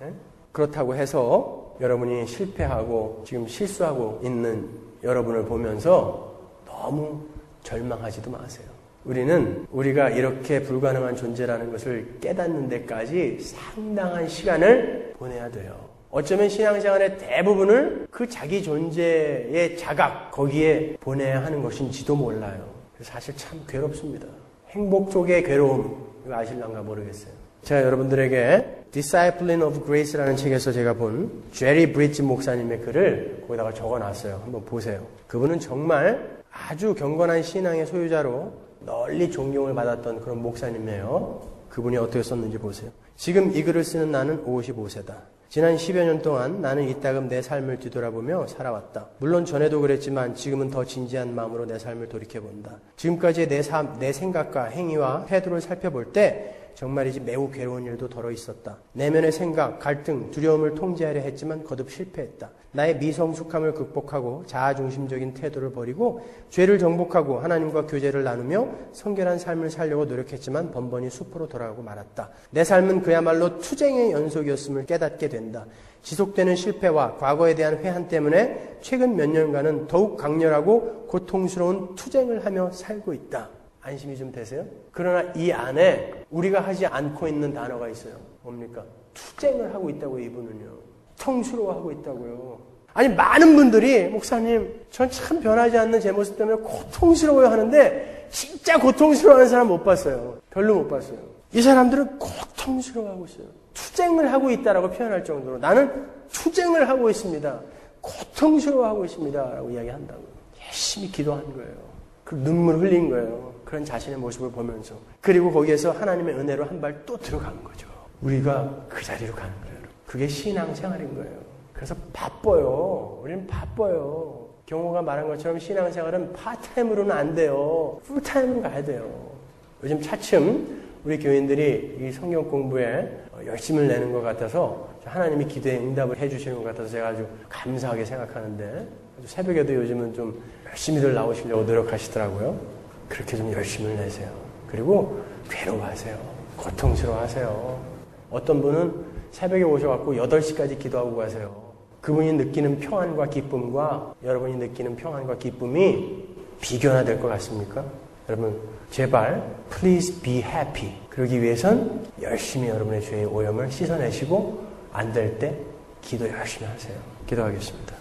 [SPEAKER 1] 네? 그렇다고 해서 여러분이 실패하고 지금 실수하고 있는 여러분을 보면서 너무 절망하지도 마세요. 우리는 우리가 이렇게 불가능한 존재라는 것을 깨닫는 데까지 상당한 시간을 보내야 돼요. 어쩌면 신앙생활의 대부분을 그 자기 존재의 자각 거기에 보내야 하는 것인지도 몰라요. 사실 참 괴롭습니다. 행복 쪽의 괴로움 이거 아실란가 모르겠어요. 제가 여러분들에게 Discipline of Grace라는 책에서 제가 본 제리 브릿지 목사님의 글을 거기다가 적어놨어요. 한번 보세요. 그분은 정말 아주 경건한 신앙의 소유자로 널리 존경을 받았던 그런 목사님이에요. 그분이 어떻게 썼는지 보세요. 지금 이 글을 쓰는 나는 55세다. 지난 10여 년 동안 나는 이따금 내 삶을 뒤돌아보며 살아왔다. 물론 전에도 그랬지만 지금은 더 진지한 마음으로 내 삶을 돌이켜본다. 지금까지의 내 생각과 행위와 태도를 살펴볼 때 정말이지 매우 괴로운 일도 덜어 있었다. 내면의 생각, 갈등, 두려움을 통제하려 했지만 거듭 실패했다. 나의 미성숙함을 극복하고 자아중심적인 태도를 버리고 죄를 정복하고 하나님과 교제를 나누며 성결한 삶을 살려고 노력했지만 번번이 숲으로 돌아가고 말았다. 내 삶은 그야말로 투쟁의 연속이었음을 깨닫게 된다. 지속되는 실패와 과거에 대한 회한 때문에 최근 몇 년간은 더욱 강렬하고 고통스러운 투쟁을 하며 살고 있다. 안심이 좀 되세요? 그러나 이 안에 우리가 하지 않고 있는 단어가 있어요. 뭡니까? 투쟁을 하고 있다고 이분은요. 고통스러워하고 있다고요. 아니 많은 분들이 목사님 전 참 변하지 않는 제 모습 때문에 고통스러워요 하는데 진짜 고통스러워하는 사람 못 봤어요. 별로 못 봤어요. 이 사람들은 고통스러워하고 있어요. 투쟁을 하고 있다라고 표현할 정도로 나는 투쟁을 하고 있습니다. 고통스러워하고 있습니다 라고 이야기한다고요. 열심히 기도한 거예요. 그 눈물 흘린 거예요. 그런 자신의 모습을 보면서. 그리고 거기에서 하나님의 은혜로 한 발 또 들어가는 거죠. 우리가 그 자리로 가는 거예요. 그게 신앙생활인 거예요. 그래서 바빠요. 우리는 바빠요. 경호가 말한 것처럼 신앙생활은 파타임으로는 안 돼요. 풀타임으로 가야 돼요. 요즘 차츰 우리 교인들이 이 성경 공부에 열심을 내는 것 같아서 하나님이 기도에 응답을 해주시는 것 같아서 제가 아주 감사하게 생각하는데 아주 새벽에도 요즘은 좀 열심히들 나오시려고 노력하시더라고요. 그렇게 좀 열심을 내세요. 그리고 괴로워하세요. 고통스러워하세요. 어떤 분은 새벽에 오셔갖고 8시까지 기도하고 가세요. 그분이 느끼는 평안과 기쁨과 여러분이 느끼는 평안과 기쁨이 비교나 될 것 같습니까? 여러분 제발 please be happy. 그러기 위해선 열심히 여러분의 죄의 오염을 씻어내시고 안 될 때 기도 열심히 하세요. 기도하겠습니다.